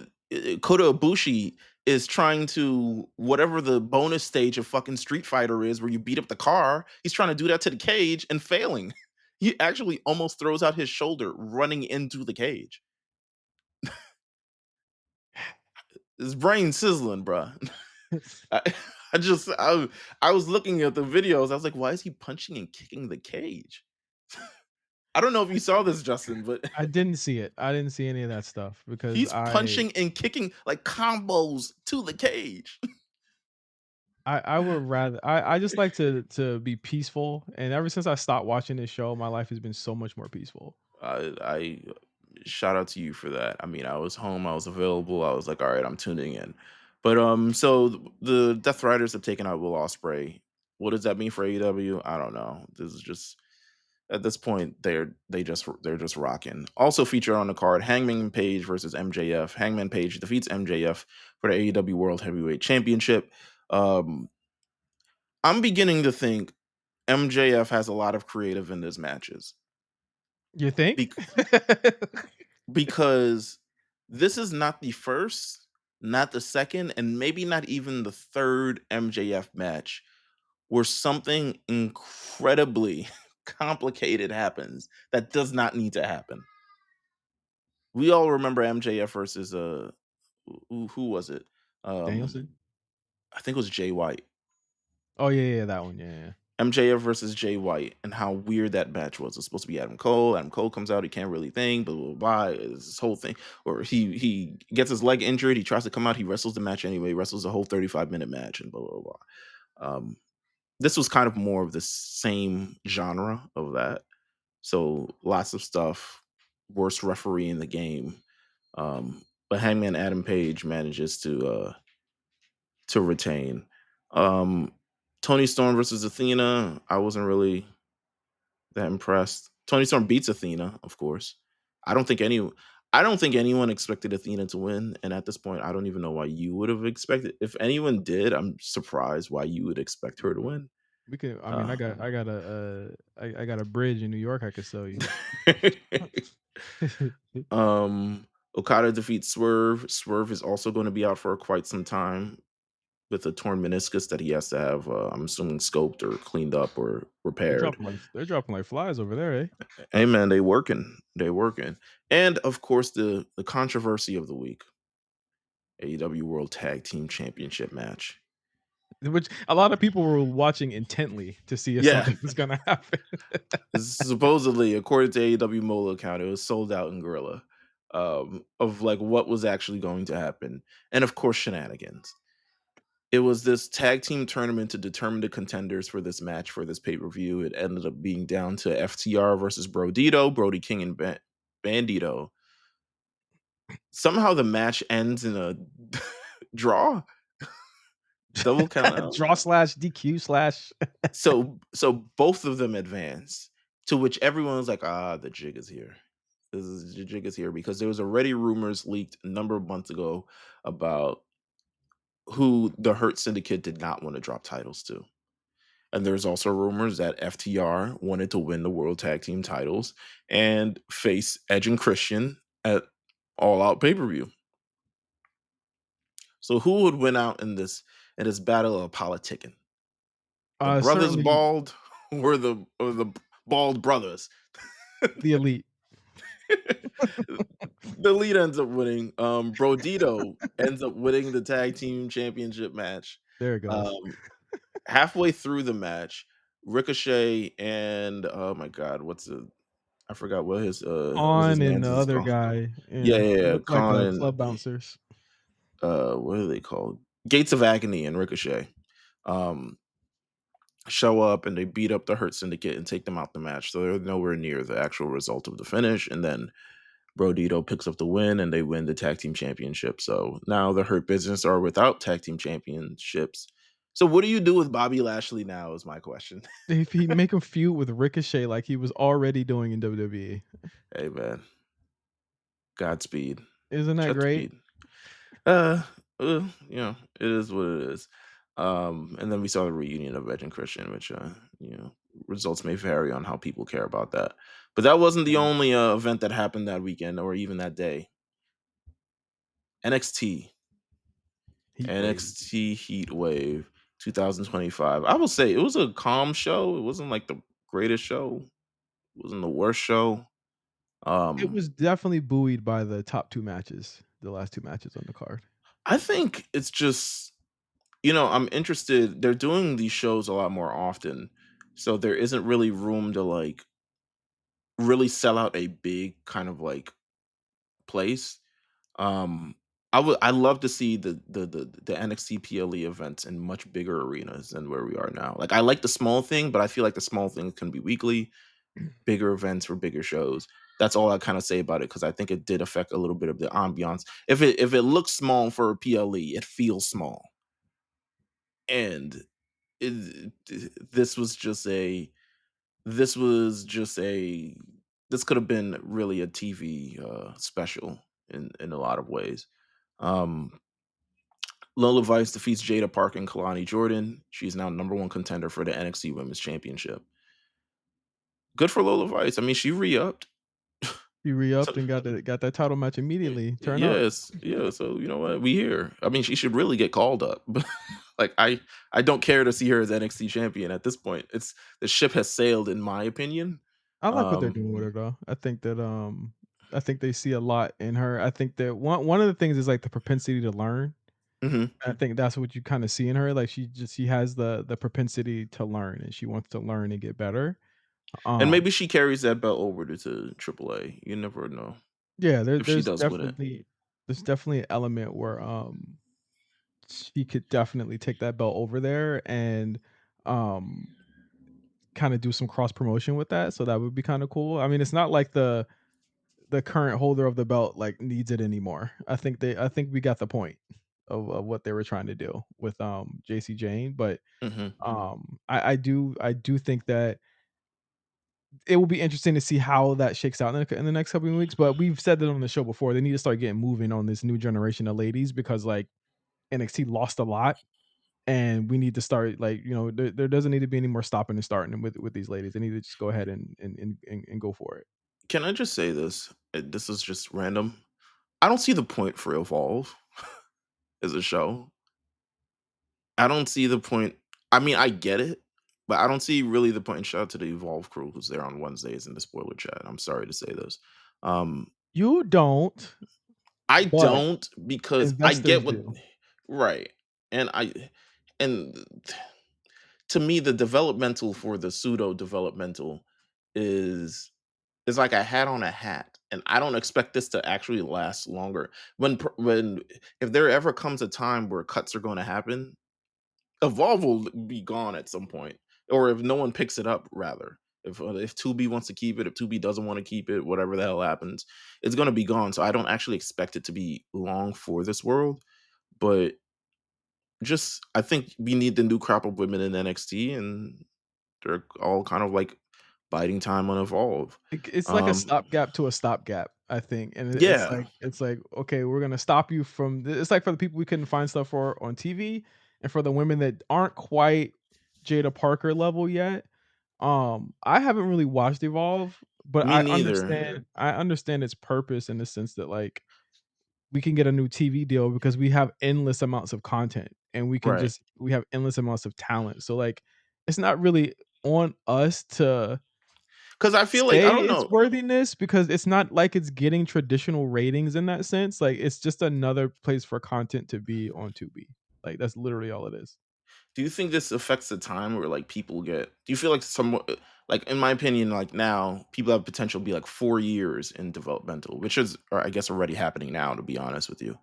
Kota Ibushi is trying to whatever the bonus stage of fucking Street Fighter is, where you beat up the car. He's trying to do that to the cage and failing. He actually almost throws out his shoulder running into the cage. His brain sizzling, bruh. I, I just I was looking at the videos. I was like, why is he punching and kicking the cage? I don't know if you saw this, Justin, but I didn't see it. I didn't see any of that stuff because he's punching and kicking like combos to the cage. I would rather I just like to be peaceful, and ever since I stopped watching this show, my life has been so much more peaceful. I shout out to you for that. I mean, I was home, I was available. I was like, all right, I'm tuning in. But so the Death Riders have taken out Will Ospreay. What does that mean for AEW? I don't know. This is just at this point they're just rocking. Also featured on the card, Hangman Page versus MJF. Hangman Page defeats MJF for the AEW World Heavyweight Championship. Um, I'm beginning to think MJF has a lot of creative in his matches You think? Bec- because this is not the first, not the second, and maybe not even the third MJF match where something incredibly complicated happens that does not need to happen. We all remember MJF versus who was it? Um Danielson? I think it was Jay White. Oh yeah, yeah, that one. Yeah, yeah. MJF versus Jay White and how weird that match was. It's supposed to be Adam Cole. Adam Cole comes out, he can't really think, blah blah blah. It's this whole thing. Or he gets his leg injured, he tries to come out, he wrestles the match anyway, wrestles the whole 35-minute match and blah blah blah. This was kind of more of the same genre of that. So lots of stuff, worst referee in the game. But Hangman Adam Page manages to retain. Um, Tony Storm versus Athena. I wasn't really. that impressed. Tony Storm beats Athena, of course. I don't think any I don't think anyone expected Athena to win, and at this point, I don't even know why you would have expected. If anyone did, I'm surprised why you would expect her to win. We could. I mean, Uh, I got a bridge in New York I could sell you. um, Okada defeats Swerve. Swerve is also going to be out for quite some time with a torn meniscus that he has to have, I'm assuming, scoped or cleaned up or repaired. They're dropping like flies over there, eh? Hey man, they working, and of course the controversy of the week: AEW World Tag Team Championship match. Which a lot of people were watching intently to see if Yeah, something was gonna happen. supposedly, according to AEW Molo account, it was sold out in Gorilla, of like what was actually going to happen, and of course shenanigans. It was this tag team tournament to determine the contenders for this match for this pay per view. It ended up being down to FTR versus Brodito, Brody King and Bandito. Somehow the match ends in a draw, double count out. Draw slash DQ slash. So both of them advance, to which everyone was like, ah, the jig is here. The jig is here because there was already rumors leaked a number of months ago about who the Hurt Syndicate did not want to drop titles to. And there's also rumors that FTR wanted to win the World Tag Team titles and face Edge and Christian at All Out pay per view. So who would win out in this battle of politicking? The brothers Certainly bald or the bald brothers? the elite. The lead ends up winning. Brodito ends up winning the tag team championship match. There it goes. Um, Halfway through the match, Ricochet and oh my god, I forgot what his On and the man's is other called. guy, Yeah, yeah, yeah, they yeah. look like, Khan and club bouncers. what are they called? Gates of Agony and Ricochet. Um, Show up and they beat up the Hurt Syndicate and take them out the match. So they're nowhere near the actual result of the finish. And then Brodito picks up the win and they win the tag team championship. So now the Hurt Business are without tag team championships. So what do you do with Bobby Lashley now? Is my question. If he make him feud with Ricochet like he was already doing in WWE. Hey man, Godspeed, Isn't that great? Godspeed. You know, it is what it is. And then we saw the reunion of Edge and Christian, which you know, results may vary on how people care about that. But that wasn't the Yeah. only event that happened that weekend or even that day. NXT, Heatwave. NXT Heatwave 2025. I will say it was a calm show. It wasn't like the greatest show. It wasn't the worst show. It Um, was definitely buoyed by the top 2 matches, the last 2 matches on the card. I think it's just, you know, I'm interested. They're doing these shows a lot more often, so there isn't really room to like really sell out a big kind of like place. Um, I love to see the NXT PLE events in much bigger arenas than where we are now. Like I like the small thing, but I feel like the small things can be weekly, bigger events for bigger shows. That's all I kind of say about it because I think it did affect a little bit of the ambiance. If it looks small for a PLE, it feels small, and this was just a this was just a this could have been really a TV special in a lot of ways. Um, Lola Vice defeats Jada Park and Kalani Jordan. She's now number one contender for the NXT Women's Championship. Good for Lola Vice. I mean, she re-upped. He So, re-upped and got that title match immediately. Turn up. yes, yeah. So you know what? We here. I mean, she should really get called up. But like, I don't care to see her as NXT champion at this point. It's the ship has sailed, in my opinion. I like what they're Um, doing with her though. I think they see a lot in her. I think that one of the things is like the propensity to learn. mhm. I think that's what you kind of see in her. Like she has the propensity to learn and she wants to learn and get better. And maybe Um she carries that belt over to AAA. You never know yeah, if she does win it. there's definitely an element where she could definitely take that belt over there and um kind of do some cross promotion with that. So that would be kind of cool. I mean, it's not like the current holder of the belt like needs it anymore. I think we got the point of what they were trying to do with JC Jane, but Mhm. I do think that it will be interesting to see how that shakes out in the next couple of weeks. But we've said that on the show before. They need to start getting moving on this new generation of ladies because like NXT lost a lot, and we need to start like there doesn't need to be any more stopping and starting with these ladies. They need to just go ahead and go for it. Can I just say this? This is just random. I don't see the point for Evolve as a show. I don't see the point. I mean, I get it, but I don't see really the point. And shout out to the Evolve crew who's there on Wednesdays in the spoiler chat. I'm sorry to say this. Um, You don't, I but don't because I investors get what do. right. And and to me the developmental for the pseudo developmental is like a hat on a hat, and I don't expect this to actually last longer. When if there ever comes a time where cuts are going to happen, Evolve will be gone at some point, or if no one picks it up, rather. If 2B wants to keep it, if 2B doesn't want to keep it, whatever the hell happens, it's going to be gone. So I don't actually expect it to be long for this world, but just I think we need the new crop of women in NXT, and they're all kind of like biding time on Evolve. It's like a Um, stopgap to a stopgap, I think, and yeah, it's like, okay, we're gonna stop you from it's like for the people we couldn't find stuff for on TV, and for the women that aren't quite Jada Parker level yet. I haven't really watched Evolve, but me neither. I understand its purpose in the sense that like we can get a new TV deal because we have endless amounts of content and Right. we have endless amounts of talent. So like it's not really on us to Because I feel like say I don't its know. worthiness because it's not like it's getting traditional ratings in that sense. Like it's just another place for content to be on Tubi. Like that's literally all it is. Do you think this affects the time where like people get? Do you feel like like in my opinion, like now people have potential to be like 4 years in developmental, which is or I guess already happening now. To be honest with you,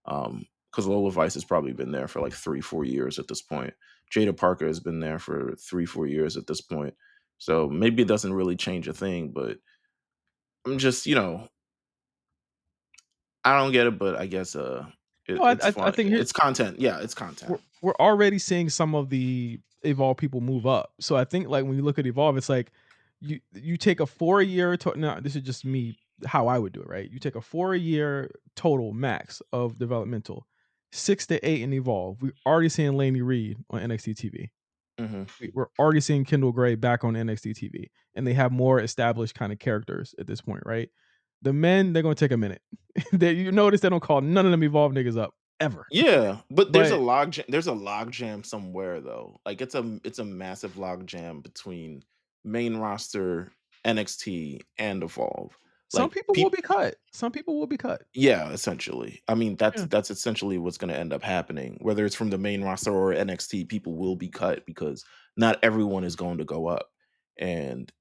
because Lola Vice has probably been there for like 3 4 years at this point. Jada Parker has been there for 3 4 years at this point. So maybe it doesn't really change a thing, but I'm just I don't get it, but I guess No, it's I fun. think here It's content. Yeah, it's content. we're already seeing some of the Evolve people move up. So I think like when you look at Evolve, it's like you take a 4 year now this is just me how I would do it, right? You take a 4 year total max of developmental, 6 to 8 in Evolve. We're already seeing Laney Reed on NXT TV. Hmm. We're already seeing Kendall Gray back on NXT TV, and they have more established kind of characters at this point, right? The men, they're gonna take a minute. You notice they don't call none of them Evolve niggas up ever. Yeah, but But there's a log jam somewhere though. Like it's a massive log jam between main roster, NXT, and Evolve. some Like people will be cut. Some people will be cut. yeah, essentially. I mean, Yeah. that's essentially what's going to end up happening. Whether it's from the main roster or NXT, people will be cut because not everyone is going to go up, and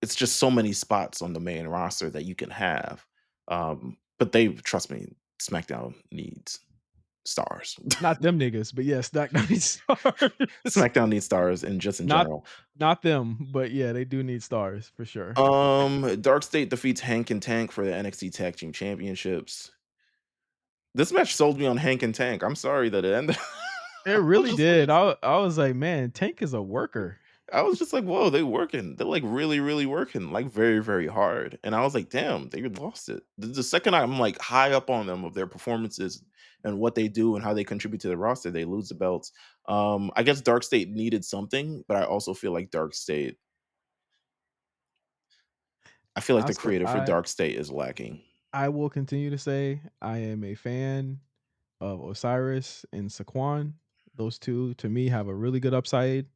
it's just so many spots on the main roster that you can have. But they trust me, SmackDown needs stars. Not them niggas, but yes, that nice stars. SmackDown needs stars and just in Not general. not them, but yeah, they do need stars for sure. Dark State defeats Hank and Tank for the NXT Tag Team Championships. This match sold me on Hank and Tank. I'm sorry that it ended. It I was really just like did. I was like, "Man, Tank is a worker." I was just like, whoa, they working. They're like really, really working, like very, very hard. And I was like, damn, they lost it. The second I'm like high up on them of their performances and what they do and how they contribute to the roster, they lose the belts. I guess Dark State needed something, but I also feel like Dark State I feel like I the still creative for Dark State is lacking. I will continue to say I am a fan of Osiris and Saquon. Those 2 to me have a really good upside.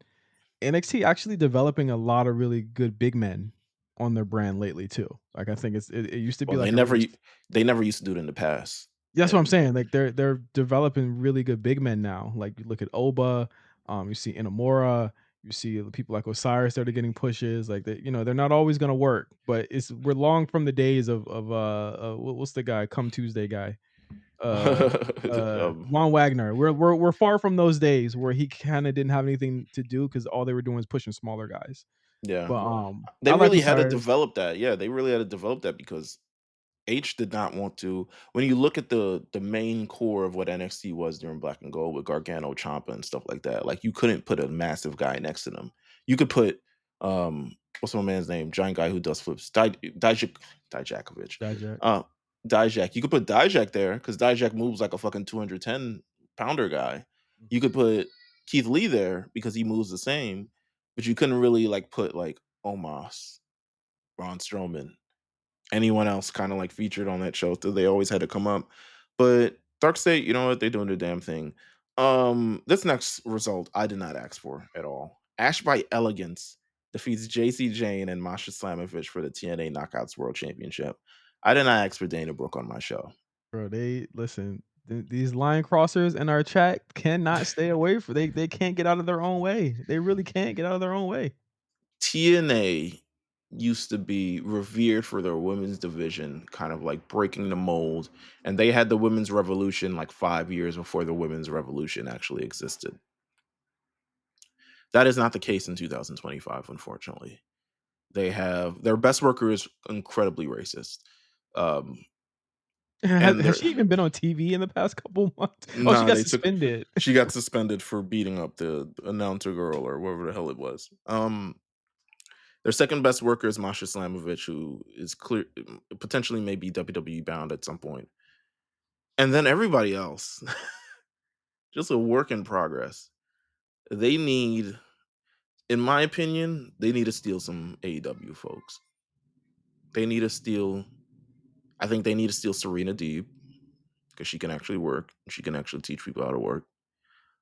NXT actually developing a lot of really good big men on their brand lately too. Like I think it used to be Well, like a really they never used to do it in the past. that's what I'm And saying. Like they're developing really good big men now. Like you look at Oba, you see Inamura, you see the people like Osiris that are getting pushes. Like they're not always gonna work, but we're long from the days of what's the guy? Come Tuesday guy. Uh um, Von Wagner. We're far from those days where he kind of didn't have anything to do because all they were doing was pushing smaller guys. yeah. But They I like really had to Osiris. develop that. Yeah, they really had to develop that because H did not want to. When you look at the main core of what NXT was during Black and Gold with Gargano, Ciampa, and stuff like that, like you couldn't put a massive guy next to them. You could put What's my man's name? Giant guy who does flips. Dijakovic. Jack. Uh, Dijak. You could put Dijak there because Dijak moves like a fucking 210-pounder guy. You could put Keith Lee there because he moves the same, but you couldn't really like put like Omos, Braun Strowman, anyone else kind of like featured on that show. So they always had to come up. But Dark State, you know what? They're doing their damn thing. This next result I did not ask for at all. Ash by Elegance defeats JC Jane and Masha Slamovich for the TNA Knockouts World Championship. I did not ask for Dana Brooke on my show. Bro, they listen. These line crossers in our chat cannot stay away from. They can't get out of their own way. They really can't get out of their own way. TNA used to be revered for their women's division, kind of like breaking the mold. And they had the women's revolution like 5 years before the women's revolution actually existed. That is not the case in 2025, unfortunately. They have their best worker is incredibly racist. Um, and Has they're she even been on TV in the past couple months? Oh, she nah, got they took suspended. she got suspended for beating up the announcer girl or whatever the hell it was. Their second best worker is Masha Slamovich, who is clear potentially may be WWE bound at some point. And then everybody else, just a work in progress. They need, in my opinion, they need to steal some AEW folks. They need to steal. I think they need to steal Serena Deeb because she can actually work. She can actually teach people how to work.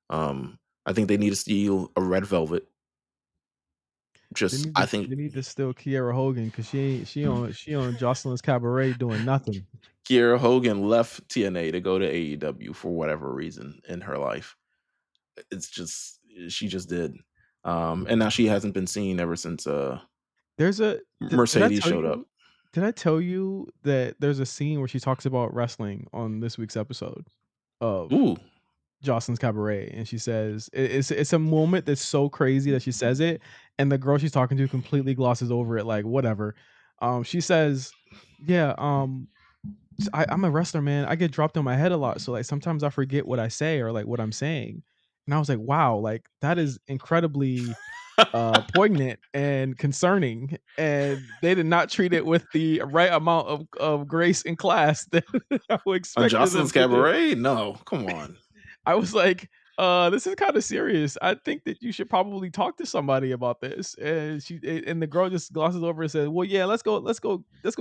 I think they need to steal a Red Velvet. I think They need to steal Kiera Hogan because she on Jocelyn's Cabaret doing nothing. Kiera Hogan left TNA to go to AEW for whatever reason in her life. It's just she just did. And now she hasn't been seen ever since There's a did I Mercedes tell showed up. you did I tell you that there's a scene where she talks about wrestling on this week's episode of Ooh. Jocelyn's Cabaret, and she says it's a moment that's so crazy that she says it, and the girl she's talking to completely glosses over it, like whatever. She says, "Yeah, I'm a wrestler, man. I get dropped on my head a lot, so like sometimes I forget what I say or like what I'm saying." And I was like, "Wow, like that is incredibly poignant and concerning, and they did not treat it with the right amount of grace and class that I would On expected them Jocelyn's to do." Cabaret? No, come on. I was like, this is kind of serious. I think that you should probably talk to somebody about this." And the girl just glosses over and says, "Well, yeah, let's go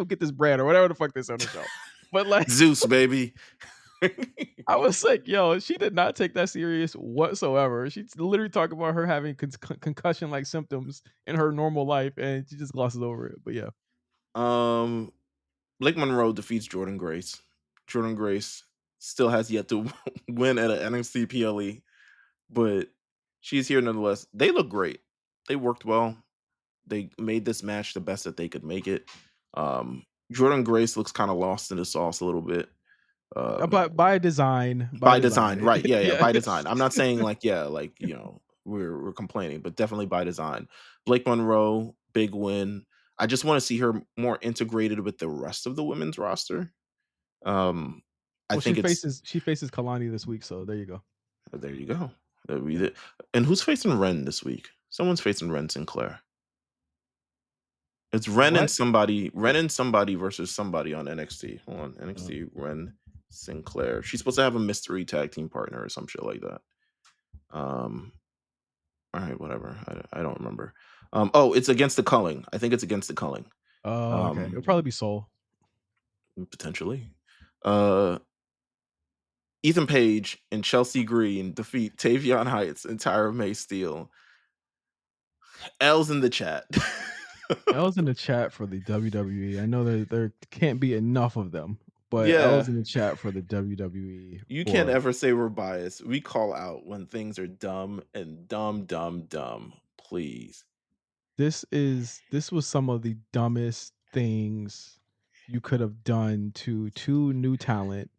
get this bread or whatever the fuck they say on the show." But like, Zeus, baby. I was like, yo, she did not take that serious whatsoever. She's literally talking about her having concussion like symptoms in her normal life, and she just glosses over it. But yeah, um Blake Monroe defeats Jordan Grace. Jordan Grace still has yet to win at an NXT PLE, but she's here nonetheless. They look great. They worked well. They made this match the best that they could make it. Jordan Grace looks kind of lost in the sauce a little bit. Um, but by design, by by design, design, right? Yeah, yeah, yeah. by design. I'm not saying like yeah, like we're complaining, but definitely by design. Blake Monroe, big win. I just want to see her more integrated with the rest of the women's roster. Um, I Well, she think it's faces she faces Kalani this week, so there you go. there you go. That'd be it. And who's facing Ren this week? Someone's facing Ren Sinclair. It's What? Ren and somebody versus somebody on NXT. Hold on, Oh. NXT Ren Sinclair. She's supposed to have a mystery tag team partner or some shit like that. Um, all right, whatever. I don't remember. Oh, it's against the Culling. I think it's against the Culling. Oh, okay. Um, It'll probably be Soul. potentially. Uh, Ethan Page and Chelsea Green defeat Tavion Heights and Tyra May Steele. L's in the chat. L's in the chat for the WWE. I know there can't be enough of them, but Yeah. L's in the chat for the WWE You can't for ever say we're biased. We call out when things are dumb and dumb, dumb, dumb. Please. this was some of the dumbest things you could have done to two new talent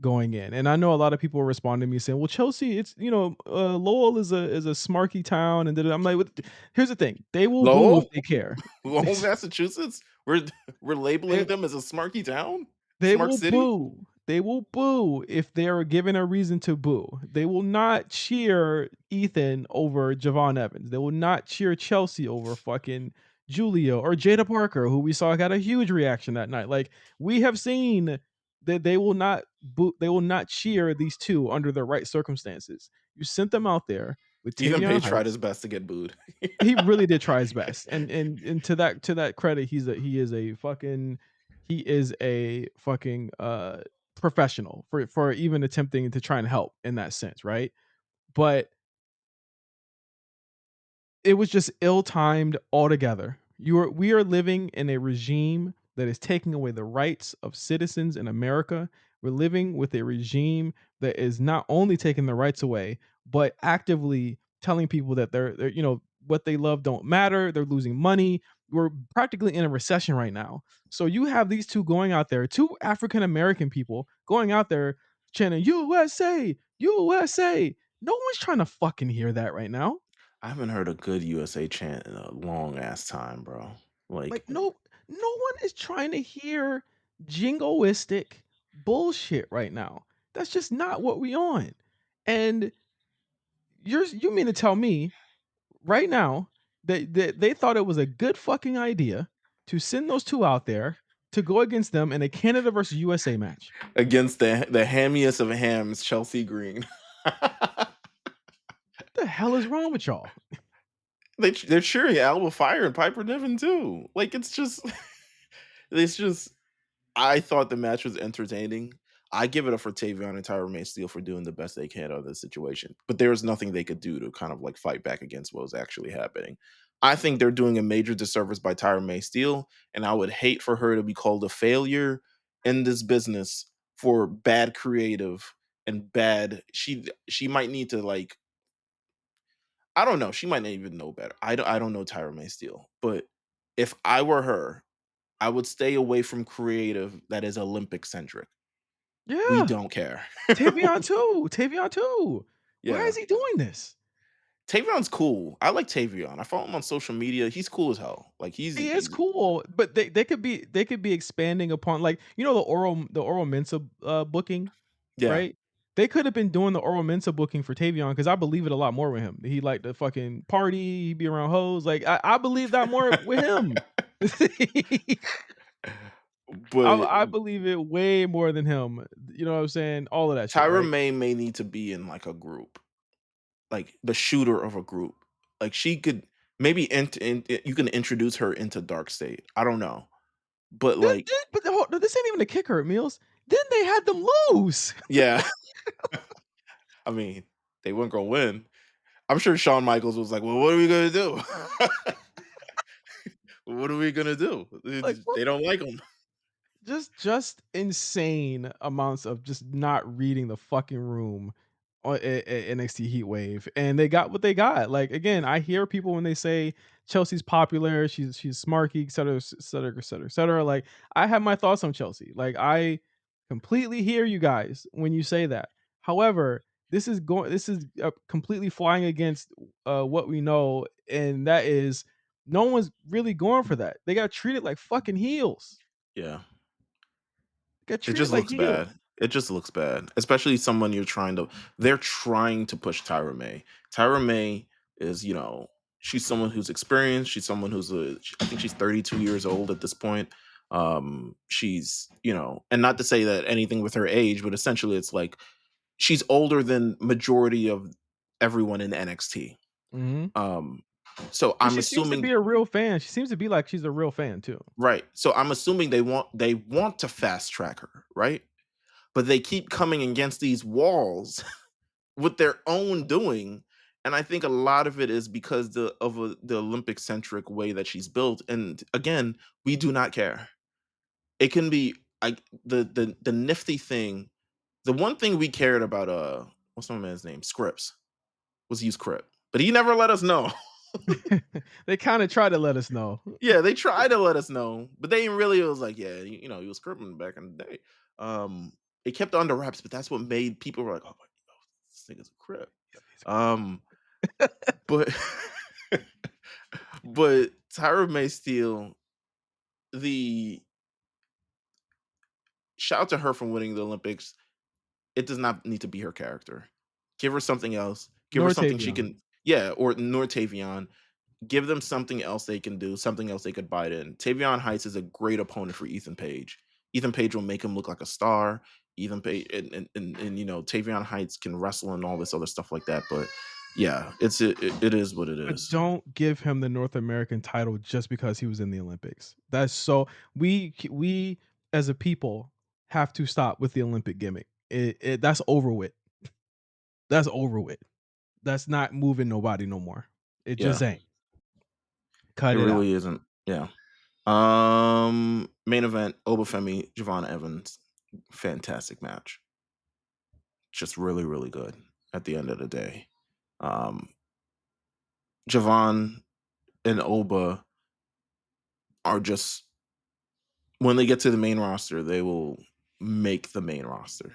going in. And I know a lot of people are responding to me saying, "Well, Chelsea, it's Lowell is a smarky town," and I'm like, here's the thing: they will boo if Lowell? they care. Lowell, Massachusetts? We're they labeling them as a smarky town? they Smart will city? boo. They will boo if they are given a reason to boo. They will not cheer Ethan over Javon Evans. They will not cheer Chelsea over fucking Julio or Jada Parker, who we saw got a huge reaction that night. Like, we have seen that they will not boo, they will not cheer these two under the right circumstances. You sent them out there with Ethan Tavion Page tried Heights. his best to get booed. He really did try his best, and to that credit, he is a fucking professional for even attempting to try and help in that sense, right? But it was just ill-timed altogether. We are living in a regime that is taking away the rights of citizens in America. We're living with a regime that is not only taking the rights away, but actively telling people that they're what they love don't matter. They're losing money. We're practically in a recession right now. So you have these two going out there, two African American people going out there chanting USA, USA. No one's trying to fucking hear that right now. I haven't heard a good USA chant in a long ass time, bro. Like, Like, no one is trying to hear jingoistic bullshit right now. That's just not what we on. And you mean to tell me right now that they thought it was a good fucking idea to send those two out there to go against them in a Canada versus USA match? against the hammiest of hams, Chelsea Green. What the hell is wrong with y'all? They're cheering Alba Fire and Piper Niven too. Like, it's just it's just I thought the match was entertaining. I give it up for Tavion and Tyra May Steele for doing the best they can out of this situation. But there was nothing they could do to kind of like fight back against what was actually happening. I think they're doing a major disservice by Tyra May Steele, and I would hate for her to be called a failure in this business for bad creative and bad. She might need to like, I don't know. She might not even know better. I don't know Tyra May Steele, but if I were her, I would stay away from creative that is Olympic centric. We Yeah, don't care. Tavion too. Tavion too. Why Yeah. is he doing this? Tavion's cool. I like Tavion. I follow him on social media. He's cool as hell. Like, He is cool, but they could be expanding upon, like, the Oral Mensa booking, yeah. right? They could have been doing the Oral Mensa booking for Tavion because I believe it a lot more with him. He like to fucking party, he be around hoes. Like, I believe that more with him. But I believe it way more than him. You know what I'm saying? All of that shit, Tyra right? may need to be in like a group, like the shooter of a group. Like, she could maybe you can introduce her into Dark State. I don't know. But like, This ain't even a kicker, Meals. Then they had them lose. yeah, I mean, they weren't gonna win. I'm sure Shawn Michaels was like, "Well, what are we gonna do? What are we gonna do? Like, what? They don't like him." Just insane amounts of just not reading the fucking room on NXT Heatwave, and they got what they got. Like, again, I hear people when they say Chelsea's popular, she's smarky, et cetera, et cetera, et cetera, et cetera. Like, I have my thoughts on Chelsea. Like, I completely hear you guys when you say that. However, this is completely flying against what we know, and that is no one's really going for that. They got treated like fucking heels. Yeah. Get It treated just like looks heels. bad. It just looks bad, especially someone they're trying to push Tyra May. Tyra May is, she's someone who's experienced. She's someone I think she's 32 years old at this point. She's, and not to say that anything with her age, but essentially it's like she's older than majority of everyone in NXT. Mhm. Um, so And I'm she seems to assuming be a real fan. She seems to be like she's a real fan too. right. So I'm assuming they want to fast track her, right? But they keep coming against these walls with their own doing. And I think a lot of it is because the Olympic centric way that she's built. And again, we do not care. It can be the nifty thing. The one thing we cared about, what's my man's name? Scripps was use Crip. But he never let us know. They kinda try to let us know. Yeah, they tried to let us know, but they ain't really. It was like, yeah, he was scripting back in the day. Um, it kept under wraps, but that's what made people were like, oh my god, this nigga's a crip. Um, but but Tyra May Steele, the shout out to her for winning the Olympics. It does not need to be her character. Give her something else. Give her Nor something she Tavion. can, yeah, or nor Tavion. Give them something else they can do, something else they could bite in. Tavion Heights is a great opponent for Ethan Page. Ethan Page will make him look like a star. Ethan Page and Tavion Heights can wrestle and all this other stuff like that. But yeah, it is what it But is. don't give him the North American title just because he was in the Olympics. That's so we as a people have to stop with the Olympic gimmick. That's over with. That's over with. That's not moving nobody no more. It just Yeah, ain't. it Cut it out. really isn't. Yeah. Main event: Obafemi, Javon Evans. Fantastic match. Just really, really good. At the end of the day, um, Javon and Oba are just, when they get to the main roster, they will make the main roster.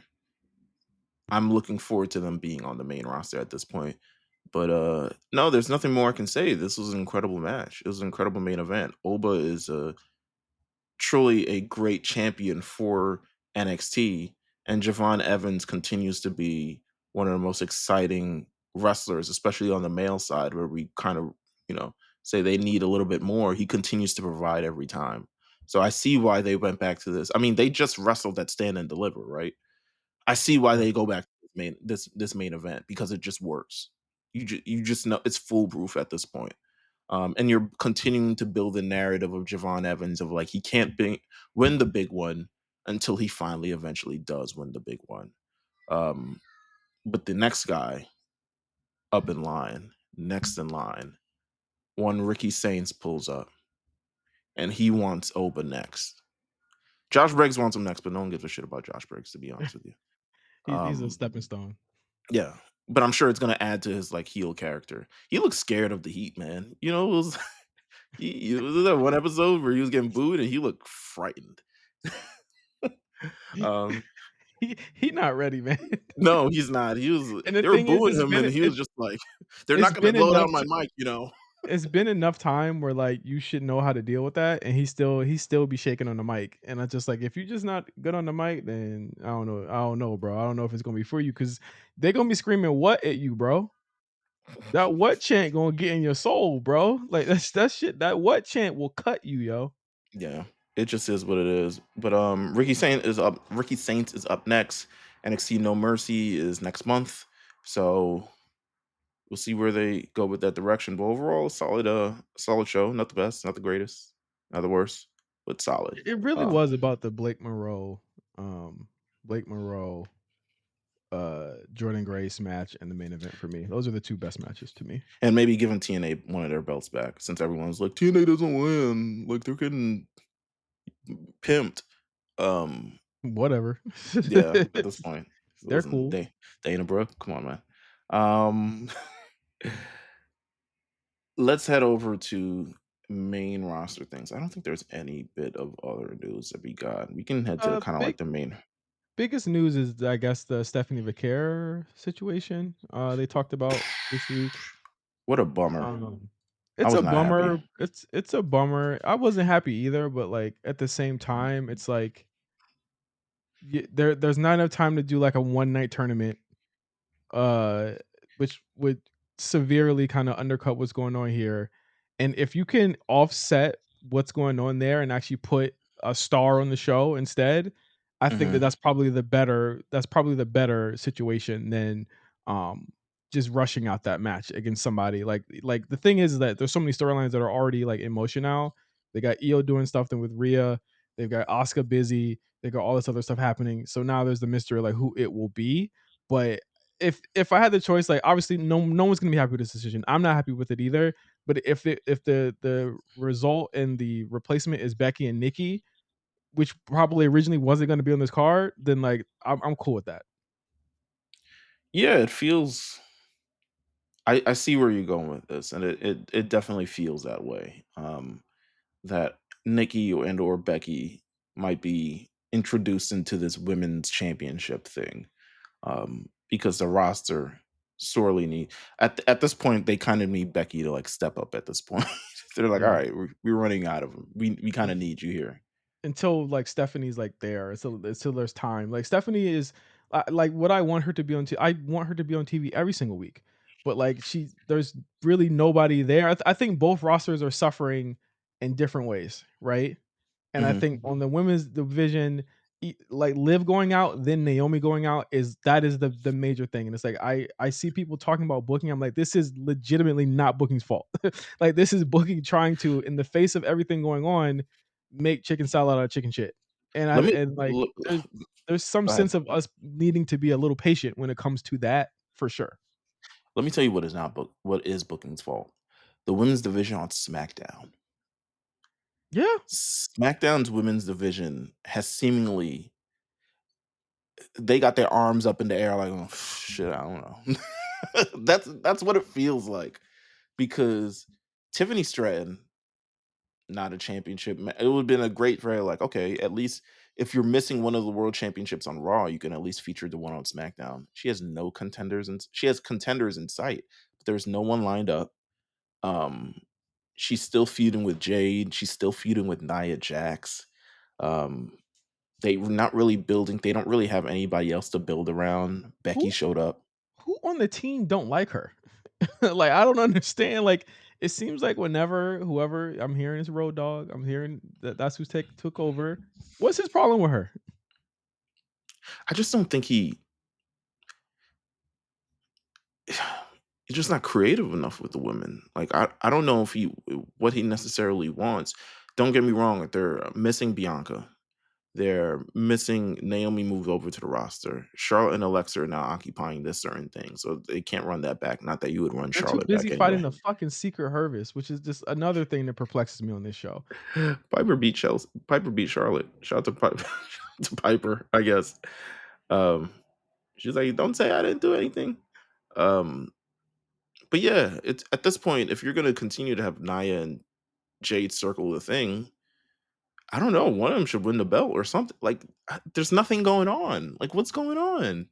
I'm looking forward to them being on the main roster at this point. But no, there's nothing more I can say. This was an incredible match. It was an incredible main event. Oba is truly a great champion for NXT, and Javon Evans continues to be one of the most exciting wrestlers, especially on the male side, where we kind of, you know, say they need a little bit more. He continues to provide every time. So I see why they went back to this. I mean, they just wrestled at Stand and Deliver, right? I see why Right. they go back to this main event because it just works. You just know it's foolproof at this point. And you're continuing to build the narrative of Javon Evans of like he can't win the big one until he finally eventually does win the big one. Um, but the next guy up in line, next in line, one Ricky Saints pulls up and he wants Oba next. Josh Briggs wants him next, but no one gives a shit about Josh Briggs, to be honest with you. He's a Um, stepping stone. yeah, but I'm sure it's gonna add to his like heel character. He looks scared of the heat, man. It was it was that one episode where he was getting booed and he looked frightened. um, He not ready, man. no, he's not. And the They were thing is, booing him and he was just like, "They're it's not gonna been blow enough down my mic." it's been enough time where like you should know how to deal with that, and he still be shaking on the mic, and I just like if you're just not good on the mic, then I don't know, bro. I don't know if it's gonna be for you because they're gonna be screaming what at you, bro. That what chant gonna get in your soul, bro. Like that's that shit. That what chant will cut you, yo. Yeah, it just is what it is. But Ricky Saint is up. Ricky Saints is up next. NXT No Mercy is next month. So we'll see where they go with that direction. But overall, solid show. Not the best, not the greatest, not the worst, but solid. It really Uh, was about the um, Blake Monroe, Jordan Grace match and the main event for me. Those are the two best matches to me. and maybe giving TNA one of their belts back since everyone's like TNA doesn't win, like they're getting pimped. Um, Whatever. yeah, at this point, They're listen, cool. Dana Brooke, come on, man. Um, let's head over to main roster things. I don't think there's any bit of other news that we got. We can head to kind of Big like the main. biggest news is I guess the Stephanie Vaquer situation. They talked about this week. What a bummer. Um, I it's was a not happy. bummer. It's a bummer. I wasn't happy either, but like at the same time, it's like there's not enough time to do like a one night tournament, uh, which would severely kind of undercut what's going on here. And if you can offset what's going on there and actually put a star on the show instead, I think that Hmm. that's probably the better situation than um just rushing out that match against somebody like the thing is that there's so many storylines that are already like in motion now. They got Io doing something with Rhea, they've got Asuka busy, they got all this other stuff happening. So now there's the mystery like who it will be. But if I had the choice, like obviously no one's gonna be happy with this decision. I'm not happy with it either. But if the result and the replacement is Becky and Nikki, which probably originally wasn't going to be on this card, then like I'm cool with that. Yeah, it feels. I see where you're going with this, and it definitely feels that way. That Nikki or Becky might be introduced into this women's championship thing, because the roster sorely need at this point they kind of need Becky to like step up at this point. They're like, all Yeah. right, we're running out of them. We kind of need you here. until like Stephanie's like there, until there's time. Like Stephanie is like what I want her to be on. I want her to be on TV every single week, but like there's really nobody there. I think both rosters are suffering in different ways, right? And I Mhm. think on the women's division, like Liv going out, then Naomi going out is the major thing. And it's like I see people talking about booking. I'm like, this is legitimately not booking's fault. Like this is booking trying to, in the face of everything going on, make chicken salad out of chicken shit. Let me And like look. there's some Go ahead. sense of us needing to be a little patient when it comes to that for sure. Let me tell you what is not book. What is booking's fault? The women's division on SmackDown. Yeah. SmackDown's women's division has seemingly they got their arms up in the air like, "Oh, shit, I don't know." That's what it feels like because Tiffany Stratton, not a championship. It would have been a great for her. Like, okay, at least if you're missing one of the world championships on Raw, you can at least feature the one on SmackDown. She has no contenders, and she has contenders in sight, but there's no one lined up. Um, she's still feuding with Jade. She's still feuding with Nia Jax. Um, they were not really building. They don't really have anybody else to build around. Becky Who showed up. who on the team don't like her? Like I don't understand. Like it seems like whenever whoever I'm hearing is Road Dog, I'm hearing that that's who's took over. What's his problem with her? I just don't think he's just not creative enough with the women. Like I don't know if he what he necessarily wants. Don't get me wrong, they're missing Bianca. They're missing Naomi moved over to the roster. Charlotte and Alexa are now occupying this certain thing, so they can't run that back. Not that you would run They're too Charlotte busy back fighting anyway. the fucking Secret Harvest, which is just another thing that perplexes me on this show. Piper beat Chelsea. Piper beat Charlotte. Shout out to Piper, shout out to Piper, I guess. Um, she's like, don't say I didn't do anything. Um, but yeah, it's at this point, if you're gonna continue to have Nia and Jade circle the thing, I don't know. One of them should win the belt or something. Like, there's nothing going on. Like, what's going on?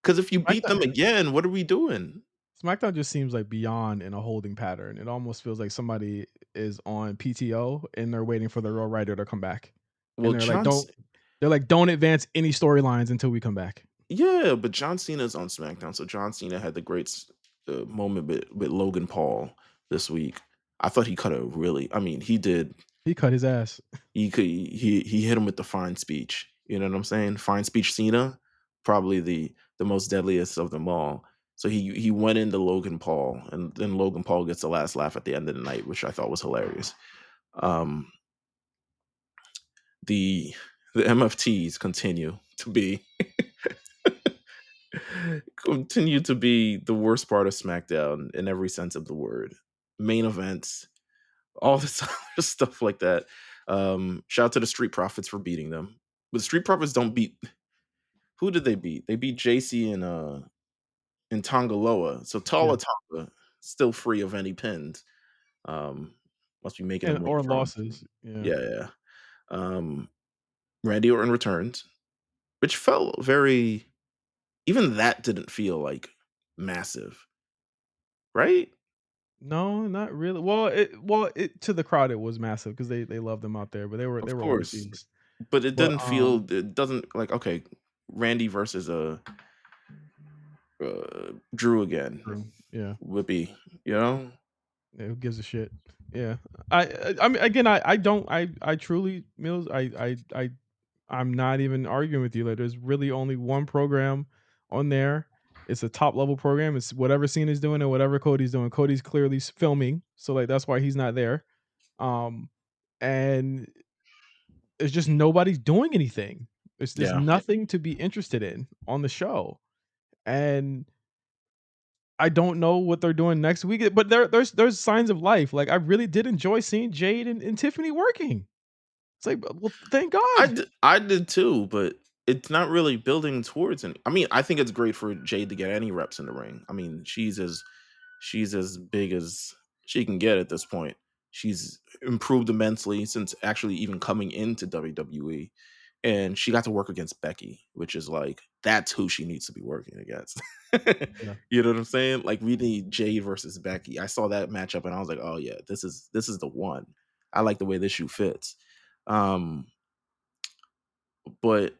Because if you beat SmackDown, them again, what are we doing? SmackDown just seems like beyond in a holding pattern. It almost feels like somebody is on PTO and they're waiting for the real writer to come back. And Well, they're like, don't advance any storylines until we come back. yeah, but John Cena's on SmackDown, so John Cena had the great moment with Logan Paul this week. I thought he could have really. I mean, he did. He cut his ass. He hit him with the fine speech. You know what I'm saying? Fine speech Cena, probably the most deadliest of them all. So he went into Logan Paul, and then Logan Paul gets the last laugh at the end of the night, which I thought was hilarious. Um, the the MFTs continue to be the worst part of SmackDown in every sense of the word. Main events, all this other stuff like that. Shout out to the Street Profits for beating them. But the Street Profits don't beat. Who did they beat? They beat JC and Tongaloa. So Yeah. Tala Tonga still free of any pins. Um, must be making And him wait or for him. losses. Yeah. Yeah, yeah. Um, Randy Orton returned, which felt very. Even that didn't feel like massive, right? No, not really. Well, it to the crowd it was massive because they loved them out there, but they Of were course. overseas. But it But didn't feel it doesn't like okay, Randy versus Drew again. true. Yeah. Whippy, you know? Yeah, who gives a shit? Yeah. I mean again I truly Mills I'm not even arguing with you. Like there's really only one program on there. It's a top level program. It's whatever Cena's doing and whatever Cody's doing. Cody's clearly filming, so like that's why he's not there. Um, and it's just nobody's doing anything. There's Yeah. nothing to be interested in on the show, and I don't know what they're doing next week. But there's signs of life. Like I really did enjoy seeing Jade and Tiffany working. It's like, well, thank God. I did too, but it's not really building towards any. I mean, I think it's great for Jade to get any reps in the ring. I mean, she's as big as she can get at this point. She's improved immensely since actually even coming into WWE. And she got to work against Becky, which is like that's who she needs to be working against. Yeah. You know what I'm saying? Like we need Jade versus Becky. I saw that matchup and I was like, oh yeah, this is the one. I like the way this shoe fits. Um, But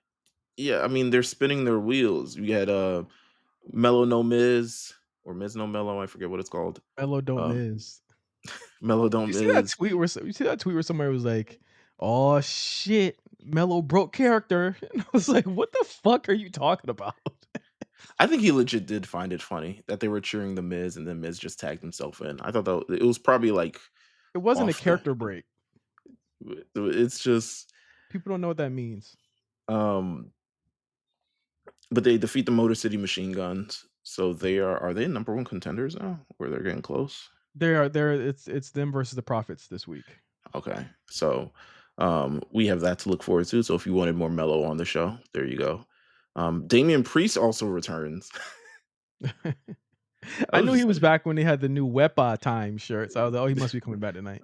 yeah, I mean, they're spinning their wheels. We had Mellow No Miz or Miz No Mellow, I forget what it's called. Mello don't Um, miss. Mellow Don't You see that Miz. tweet where you see that tweet where somebody was like, "Oh shit, Mello broke character." And I was like, "What the fuck are you talking about?" I think he legit did find it funny that they were cheering the Miz and then Miz just tagged himself in. I thought that it was probably like It wasn't a off the. character break. It's just People don't know what that means. um but they defeat the Motor City Machine Guns. So are they number one contenders now? Where they're getting close? They're it's them versus the Profits this week. Okay. So we have that to look forward to. So if you wanted more mellow on the show, there you go. Damian Priest also returns. I I was knew he just was like, back when they had the new Wepa time shirts. I was like, "Oh, he must be coming back tonight."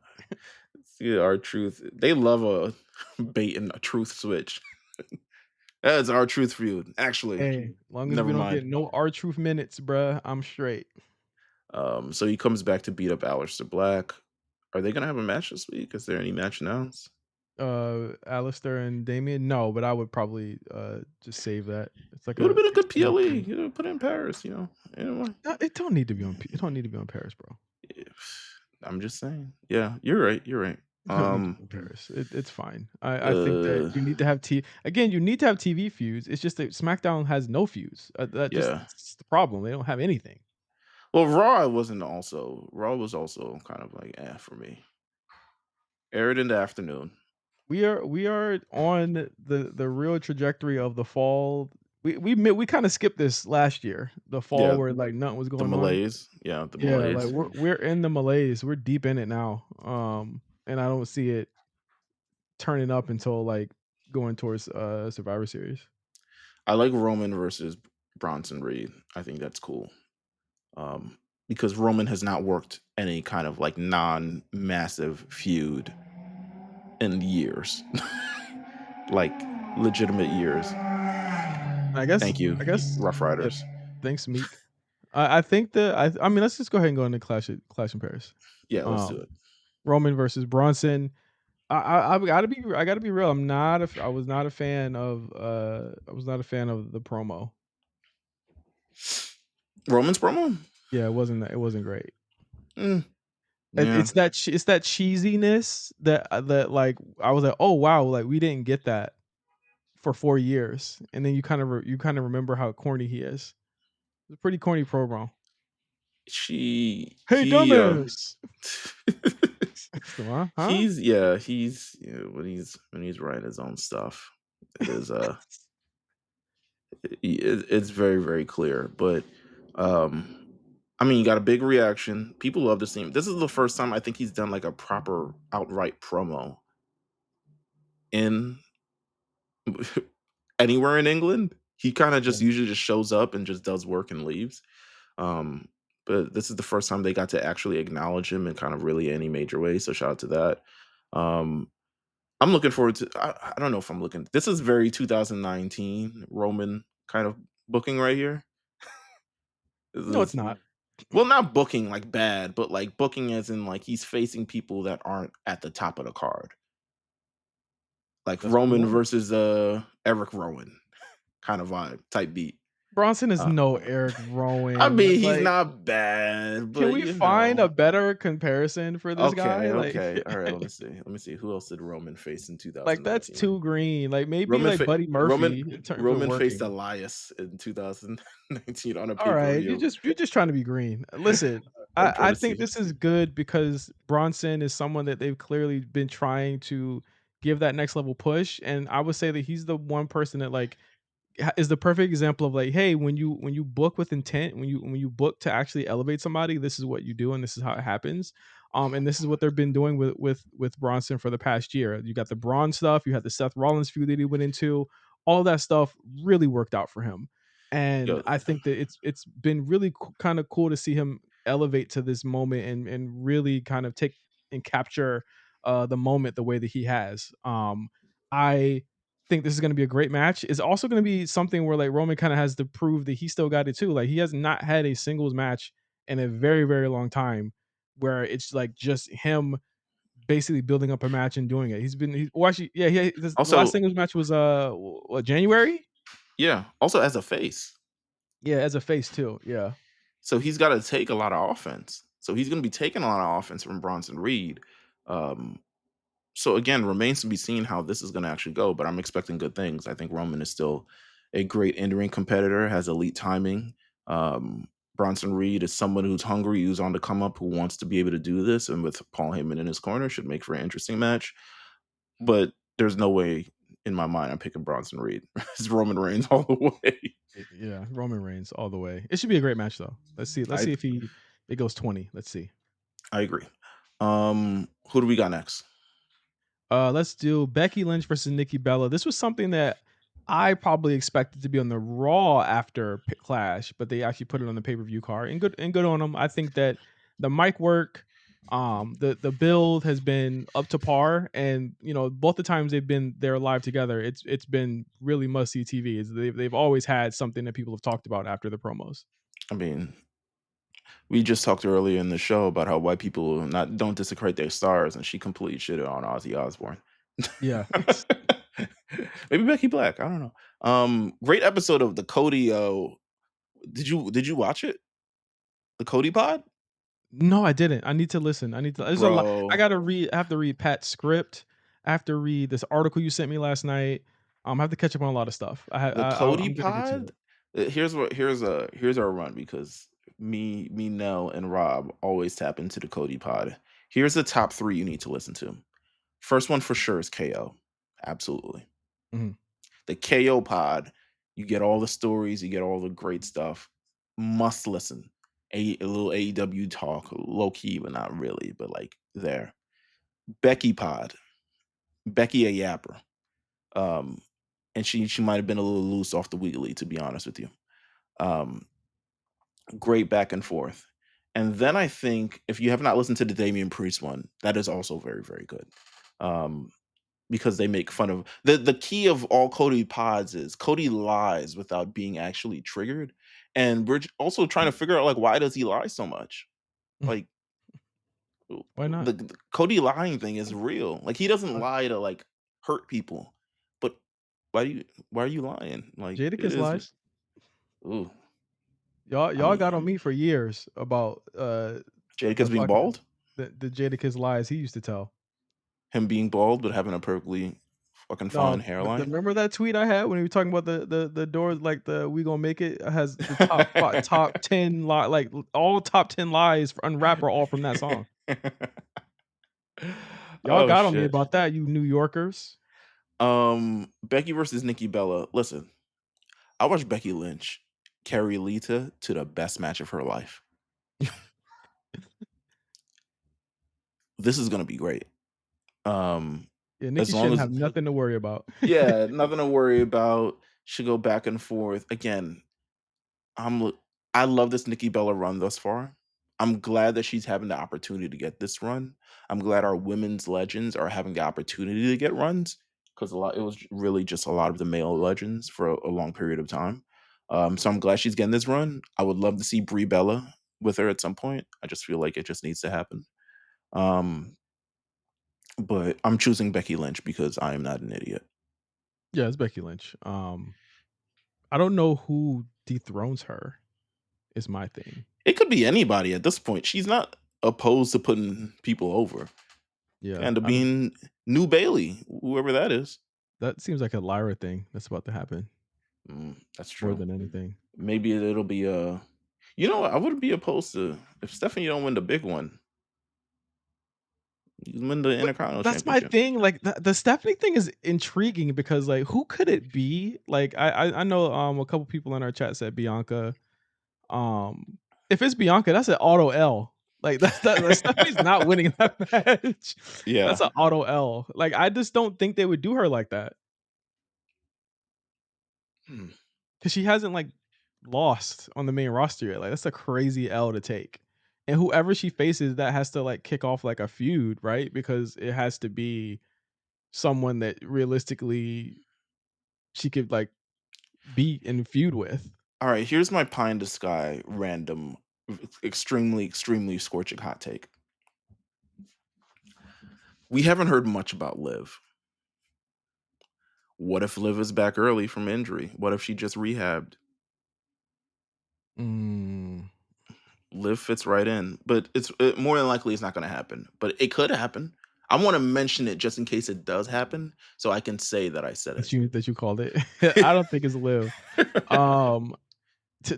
see our truth. They love a bait and a truth switch. That's our truth feud. Actually, Hey, long as we never don't get mind. no R-Truth minutes, bruh, I'm straight. So he comes back to beat up Aleister Black. Are they gonna have a match this week? Is there any match announced? Alistair and Damien? No, but I would probably, just save that. It's like It would have a been a good 15-minute PLE. thing. You know, put it in Paris. You know. Anyway, No, it don't need to be on P it don't need to be on Paris, bro. I'm just saying. Yeah, you're right. You're right. It don't need to be on Paris. It's fine. I think that Uh, you need to have again, you need to have TV feuds. It's just that SmackDown has no feuds. That just yeah. it's the problem. They don't have anything. Well, Raw wasn't also. Raw was also kind of like for me. Aired in the afternoon. We are on the real trajectory of the fall. We kinda skipped this last year, the fall Yeah, where, like, nothing was the going on. malaise. Yeah, the Yeah, like, malaise. we're in the malaise, we're deep in it now, and I don't see it turning up until, like, going towards, Survivor Series. I like Roman versus Bronson Reed. I think that's cool. Um, because Roman has not worked any kind of like non-massive feud in years, like legitimate years. I guess Thank you, I guess Rough yeah, Riders. thanks, Meek. I think that I mean, let's just go ahead and go into Clash in Paris. Yeah, let's do Um, it. Roman versus Bronson. I gotta be real. I was not a fan of I was not a fan of the promo. Roman's promo. Yeah, it wasn't great. Mm, yeah, It's that cheesiness that like I was like, oh wow, like we didn't get that for 4 years, and then you kind of remember how corny he is. It's a pretty corny promo. she Hey, he dumbass. So, huh? Huh? he's when he's writing his own stuff. It is it's very very clear, but um I mean, you got a big reaction. People love this team. This is the first time I think he's done like a proper outright promo in anywhere in England. He kind of just Yeah. usually just shows up and just does work and leaves. Um, but this is the first time they got to actually acknowledge him in kind of really any major way. So shout out to that. Um, I'm looking forward to. I don't know if I'm looking. This is very 2019 Roman kind of booking right here. This No, it's is not. well, not booking like bad, but like booking as in like he's facing people that aren't at the top of the card. Like That's what we Roman want. versus Eric Rowan kind of vibe type beat. Bronson is Uh, no Eric I Rowan. mean, he's Like, not bad, can but we you find a know. better comparison for this guy? Okay, Like, okay. All right, let me see. Let me see. Who else did Roman face in like that's 2019? too green. Like maybe Roman like fa- Buddy Roman Murphy in terms of Roman faced working. Elias in 2019 on a All right, pay-per-view. you're just trying to be green. Listen, I'm trying I to think see. this is good because Bronson is someone that they've clearly been trying to give that next level push, and I would say that he's the one person that like is the perfect example of like, hey, when you book with intent, when you book to actually elevate somebody, this is what you do, and this is how it happens. And this is what they've been doing with Bronson for the past year. You got the Braun stuff, you had the Seth Rollins feud that he went into. All that stuff really worked out for him, and Yo, I think that it's been really kind of cool to see him elevate to this moment and really kind of take and capture the moment the way that he has. I think this is going to be a great match. It's also going to be something where like Roman kind of has to prove that he still got it too. Like he has not had a singles match in a very very long time where it's like just him basically building up a match and doing it. Well, actually, yeah, the last Also, singles match was, what, January? yeah, also as a face. Yeah, as a face too, yeah. So he's got to take a lot of offense. So he's going to be taking a lot of offense from Bronson Reed. Um, so again, remains to be seen how this is going to actually go, but I'm expecting good things. I think Roman is still a great in-ring competitor, has elite timing. Um, Bronson Reed is someone who's hungry, who's on the come up, who wants to be able to do this, and with Paul Heyman in his corner, should make for an interesting match. But there's no way in my mind I'm picking Bronson Reed. It's Roman Reigns all the way. Yeah, Roman Reigns all the way. It should be a great match though. Let's I see if it goes 20. Let's see. I agree. Who do we got next? Let's do Becky Lynch versus Nikki Bella. This was something that I probably expected to be on the Raw after Clash, but they actually put it on the pay-per-view card. And good on them. I think that the mic work, the build has been up to par, and both the times they've been there live together, it's been really must see TV. They've always had something that people have talked about after the promos. I mean, we just talked earlier in the show about how white people not don't desecrate their stars, and she completely shitted on Ozzy Osbourne. Yeah. Maybe Becky Black. I don't know. Great episode of the Cody. Did you watch it? The Cody Pod, No, I didn't. I need to listen. There's a lot. I bro. gotta read. I have to read Pat's script. I have to read this article you sent me last night. I have to catch up on a lot of stuff. The Cody I'm gonna get to Pod. it. Here's our run because me, Nell, and Rob always tap into the Cody Pod. Here's the top three you need to listen to. First one for sure is KO. Absolutely. Mhm. The KO Pod, you get all the stories, you get all the great stuff. Must listen. A little AEW talk, low key, but not really, but like there. Becky Pod, Becky a yapper. Um, and she might have been a little loose off the wheelie, to be honest with you. Um, Great back and forth. And then I think if you have not listened to the Damian Priest one, that is also very, very good. Um, because they make fun of the key of all Cody pods is Cody lies without being actually triggered. And we're also trying to figure out like why does he lie so much? Like Why not? the Cody lying thing is real. Like he doesn't Uh, lie to like hurt people. But why are you lying? Like it Jadakiss is lies. ooh. I Y'all got mean on me for years about the Jadakiss being fucking bald, the Jadakiss lies he used to tell. him being bald but having a perfectly fucking fine No, hairline. remember that tweet I had when we were talking about the doors, like the "We Gonna Make It" has the top 10 like all top 10 lies on rap are all from that song. Y'all Oh got on me shit. about that, you New Yorkers. Becky versus Nikki Bella. Listen, I watched Becky Lynch carry Lita to the best match of her life. This is gonna be great. Um, Yeah, Nikki as long shouldn't as have nothing to worry about. yeah, nothing to worry about. Should go back and forth again. I'm l- I love this Nikki Bella run thus far. I'm glad that she's having the opportunity to get this run. I'm glad our women's legends are having the opportunity to get runs because it was really just a lot of the male legends for a long period of time. So I'm glad she's getting this run. I would love to see Brie Bella with her at some point. I just feel like it just needs to happen. Um, but I'm choosing Becky Lynch because I am not an idiot. Yeah, it's Becky Lynch. I don't know who dethrones her is my thing. It could be anybody at this point. She's not opposed to putting people over. Yeah, End up I don't being New Bailey, whoever that is. that seems like a Lyra thing that's about to happen That's more true. than anything. Maybe it'll be you know what? I wouldn't be opposed to if Stephanie don't win the big one. You win the But Intercontinental that's my Championship. thing, like, the Stephanie thing is intriguing because, like, who could it be? Like, I know, a couple people in our chat said Bianca. Um, if it's Bianca, that's an auto L. Like, like, Stephanie's not winning that match. That's Yeah. an auto L. Like, I just don't think they would do her like that Hmm. because she hasn't, like, lost on the main roster yet. Like, that's a crazy L to take. And whoever she faces, that has to, like, kick off, like, a feud, right? Because it has to be someone that realistically she could, like, beat and feud with. All right, here's my pie in the sky random extremely scorching hot take. We haven't heard much about Liv. What if Liv is back early from injury? What if she just rehabbed? Mm, Liv fits right in, but more than likely it's not going to happen. But it could happen. I want to mention it just in case it does happen, so I can say that I said that you called it. I it. don't think it's Liv. Um,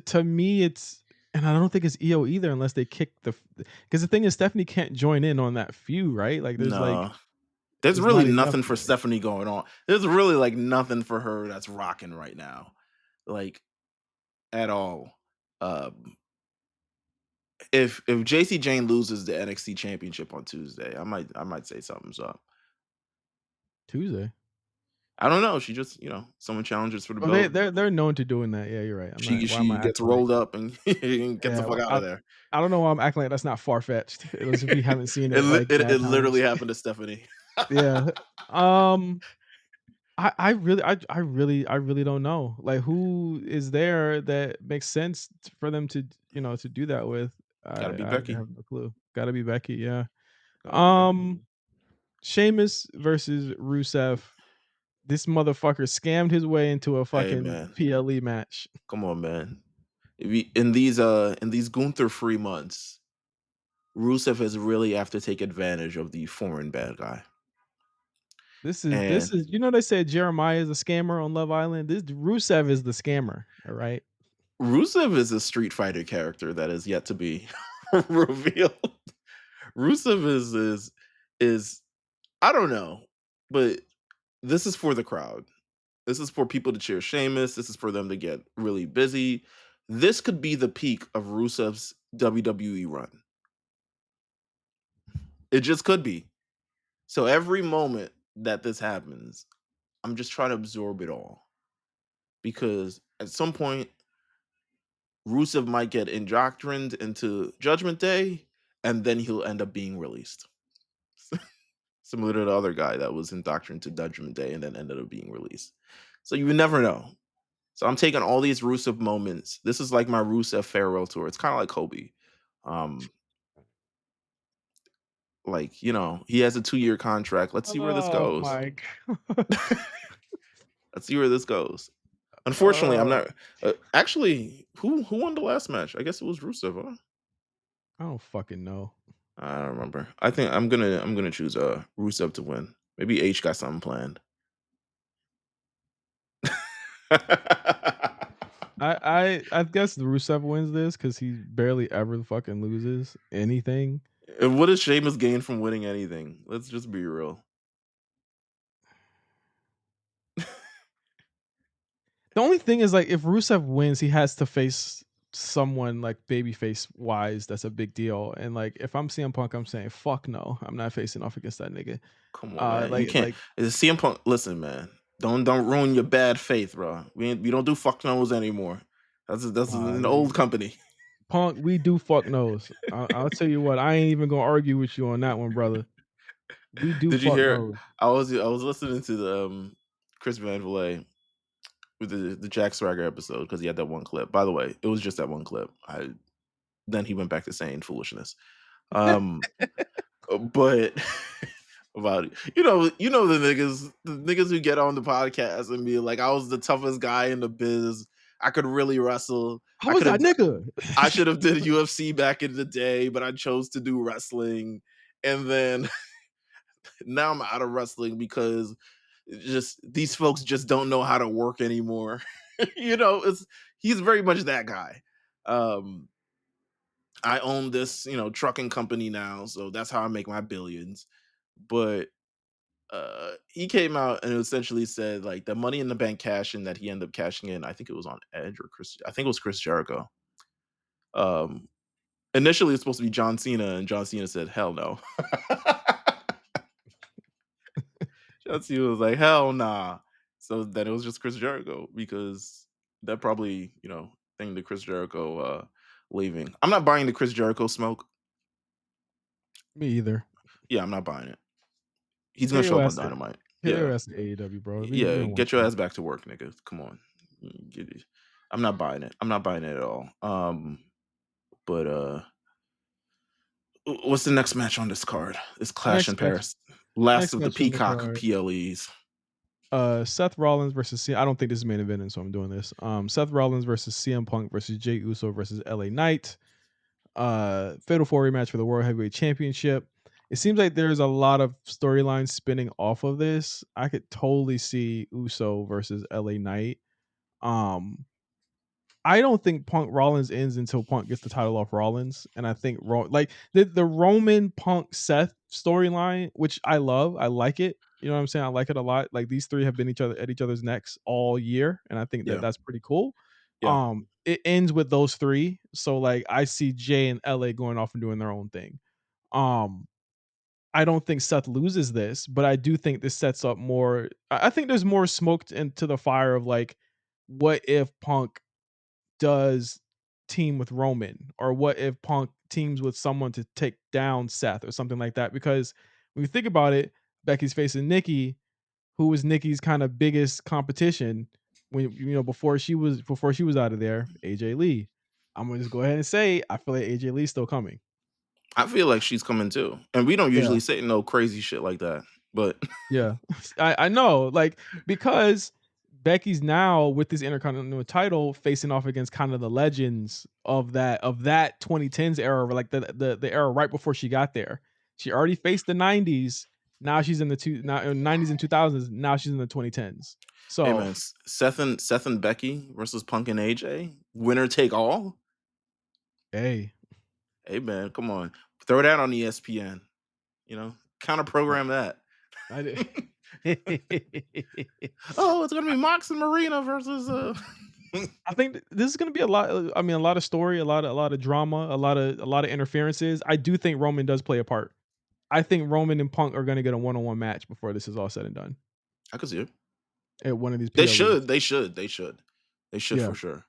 to me, it's and I don't think it's EO either unless they kick because the thing is Stephanie can't join in on that feud, right? Like, No, there's there's really not enough nothing for there. Stephanie going on. There's really like nothing for her that's rocking right now, like at all. Um, if JC Jane loses the NXT Championship on Tuesday, I might say something's up. Tuesday. I don't know. She just someone challenges for the Oh, they belt. they're known to doing that. Yeah, you're right. I'm not She why am she I gets acting like rolled up and gets the yeah, fuck out of there. I don't know why I'm acting like that's not far-fetched. As if we haven't seen It it, li- like, it, mad it literally times. happened to Stephanie. Yeah. Um, I really don't know. Like, who is there that makes sense for them to do that with? Got to be I Becky. have no clue. Gotta be Becky, yeah. Got to be Becky. Um, Sheamus versus Rusev. This motherfucker scammed his way into a Hey fucking man, PLE match. come on, man. In these Gunther free months, Rusev has really have to take advantage of the foreign bad guy. This And is they said Jeremiah is a scammer on Love Island. This Rusev is the scammer, all right? Rusev is a Street Fighter character that is yet to be revealed. Rusev is I don't know, but this is for the crowd. This is for people to cheer Sheamus. This is for them to get really busy. This could be the peak of Rusev's WWE run. It just could be. So every moment that this happens, I'm just trying to absorb it all because at some point Rusev might get indoctrined into Judgment Day, and then he'll end up being released. Similar to the other guy that was indoctrined to Judgment Day and then ended up being released. So you would never know. So I'm taking all these Rusev moments. This is like my Rusev farewell tour. It's kind of like Kobe. Um, he has a 2-year contract. Let's see where this Oh goes. my god. Let's see where this goes. Unfortunately, I'm Oh, not. Actually, who won the last match? I guess it was Rusev. Huh? I don't fucking know. I don't remember. I think I'm gonna choose Rusev to win. Maybe H got something planned. I guess Rusev wins this because he barely ever fucking loses anything. And what does Sheamus gain from winning anything? Let's just be real. The only thing is, like, if Rusev wins, he has to face someone like babyface wise that's a big deal. And like if I'm CM Punk, I'm saying fuck no, I'm not facing off against that nigga. Come on, man. You Like can't. CM Punk. Listen, man. Don't ruin your bad faith, bro. We don't do fuck knows anymore. That's an old nigga, company. Punk, we do fuck knows. I'll tell you what, I ain't even gonna argue with you on that one, brother. We do Did you fuck hear? knows. I was listening to the Chris Van Vliet with the Jack Swagger episode because he had that one clip. By the way, it was just that one clip. Then he went back to saying foolishness. Um, but about it. The niggas who get on the podcast and be like, I was the toughest guy in the biz. I could really wrestle. I was that nigga. I should have did UFC back in the day, but I chose to do wrestling. And then now I'm out of wrestling because just these folks just don't know how to work anymore. It's he's very much that guy. Um, I own this, trucking company now, so that's how I make my billions. But he came out and essentially said like the money in the bank cash in that he ended up cashing in. I think it was on Edge or Chris. I think it was Chris Jericho. Um, Initially it's supposed to be John Cena, and John Cena said, "Hell no." John Cena was like, "Hell nah." So then it was just Chris Jericho because that probably thing to Chris Jericho leaving. I'm not buying the Chris Jericho smoke. Me either. Yeah, I'm not buying it. He's Tell gonna show your up on ass to Dynamite. tell Yeah. your ass to AEW, bro. We Yeah, don't want get your smoke. ass back to work, nigga. Come on. Get it. I'm not buying it. I'm not buying it at all. But what's the next match on this card? It's Clash Next in match Paris. Last Next of the match on the Peacock card. PLEs. Seth Rollins versus I don't think this is main eventing, so I'm doing this. Seth Rollins versus CM Punk versus Jey Uso versus LA Knight. Fatal 4 rematch for the World Heavyweight Championship. It seems like there's a lot of storylines spinning off of this. I could totally see Uso versus LA Knight. Um, I don't think Punk Rollins ends until Punk gets the title off Rollins, and I think like the Roman Punk Seth storyline, which I love, I like it. You know what I'm saying? I like it a lot. Like these three have been each other at each other's necks all year, and I think that Yeah, that's pretty cool. yeah. It ends with those three, so like I see Jay and LA going off and doing their own thing. Um, I don't think Seth loses this, but I do think this sets up more. I think there's more smoke into the fire of like, what if Punk does team with Roman, or what if Punk teams with someone to take down Seth or something like that? Because when you think about it, Becky's facing Nikki, who was Nikki's kind of biggest competition when before she was out of there, AJ Lee. I'm gonna just go ahead and say I feel like AJ Lee's still coming. I feel like she's coming too, and we don't Yeah. usually say no crazy shit like that, but Yeah. I know, like, because Becky's now with this Intercontinental title facing off against kind of the legends of that 2010s era, like the era right before she got there. She already faced the 90s. Now she's in the 90s and 2000s. Now she's in the 2010s. hey So, man, Seth and Becky versus Punk and AJ, winner take all. hey, Hey man, come on, throw that on ESPN. Counter I, program that. I did. Oh, it's gonna be Mox and Marina versus I think this is going to be a lot. I mean, a lot of story, a lot of drama, a lot of interferences. I do think Roman does play a part. I think Roman and Punk are going to get a one-on-one match before this is all said and done I could see it. at one of these They PLEs. should. They should. They should. They should Yeah, for sure.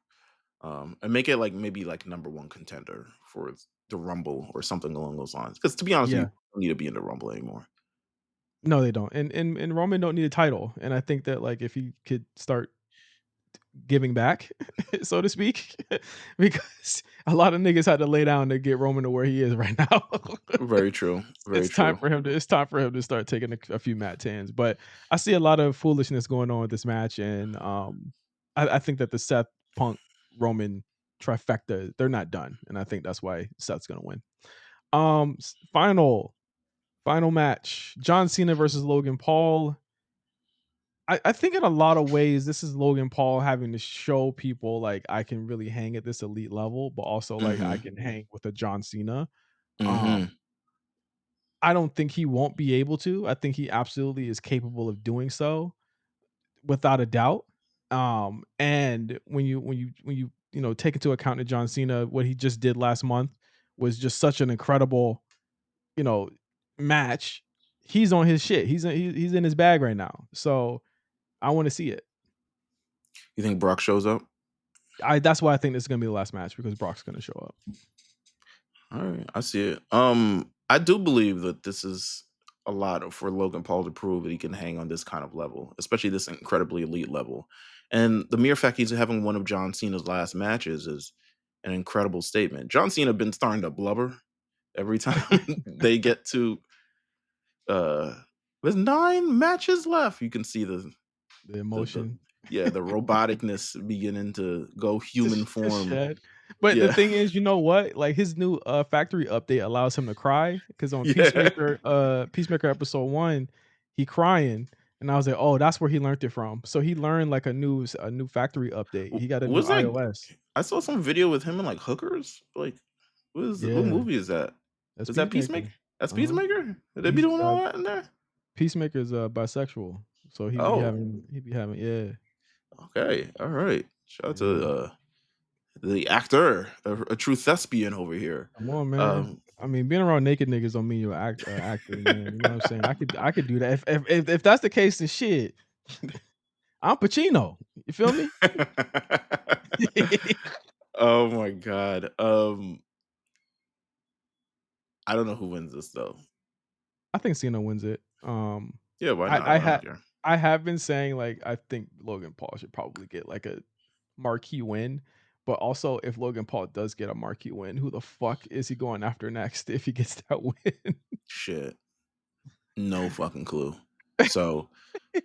And make it like maybe like number one contender for the Rumble or something along those lines. Because to be honest with you, yeah. don't need to be in the Rumble anymore. No, they don't. And Roman don't need a title. And I think that like if he could start giving back, so to speak, because a lot of niggas had to lay down to get Roman to where he is right now. Very true. Very It's time true. for him to start taking a few mat tans. But I see a lot of foolishness going on with this match, and I think that the Seth Punk Roman trifecta, they're not done, and I think that's why Seth's gonna win. Final match: John Cena versus Logan Paul. I think in a lot of ways, this is Logan Paul having to show people like I can really hang at this elite level, but also like I Mm-hmm. can hang with a John Cena. Um, Mm-hmm. I don't think he won't be able to. I think he absolutely is capable of doing so without a doubt. And when you take into account that John Cena, what he just did last month was just such an incredible, you know, match. He's on his shit. He's in his bag right now. So I want to see it. You think Brock shows up? I That's why I think this is gonna be the last match because Brock's gonna show up. All right, I see it. I do believe that this is a lot for Logan Paul to prove that he can hang on this kind of level, especially this incredibly elite level. And the mere fact he's having one of John Cena's last matches is an incredible statement. John Cena been starting to blubber every time they get to uh there's 9 matches left. You can see The the emotion. yeah, the roboticness beginning to go human Just form. shed. But the Yeah. thing is, you know what? Like his new factory update allows him to cry because on Yeah. Peacemaker episode 1, he crying, and I was like, oh, that's where he learned it from. So he learned like a new factory update. He got a new Was that iOS. I saw some video with him and, like, hookers? Like, what Yeah, movie is that? that's Is that Peacemaker? Peacemaker. That's Uh-huh. Peacemaker? Did they be He's doing all that in there? Peacemaker's bisexual, so Oh, he be having yeah okay, alright. Shout out to, yeah. the actor, a true thespian over here. Come on, man. Um, I mean, being around naked niggas don't mean you're actor, man. You know what I'm saying? I could do that. If that's the case, then shit. I'm Pacino. You feel me? Oh my god. I don't know who wins this, though. I think Cena wins it. Yeah, why not? I I don't had care. I have been saying like I think Logan Paul should probably get like a marquee win, but also if Logan Paul does get a marquee win, who the fuck is he going after next if he gets that win? Shit. No fucking clue. So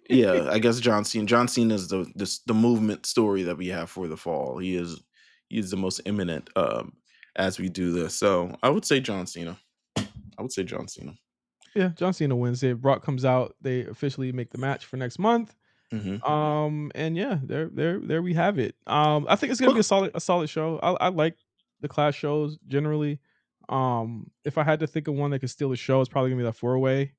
yeah, I guess John Cena. John Cena is the movement story that we have for the fall. He is the most imminent as we do this. So I would say John Cena. I would say John Cena. Yeah, John Cena wins. If Brock comes out, they officially make the match for next month. Hmm. And yeah, there we have it. I think it's gonna be Quick, a solid show. I like the Clash shows generally. If I had to think of one that could steal the show, it's probably gonna be that 4-way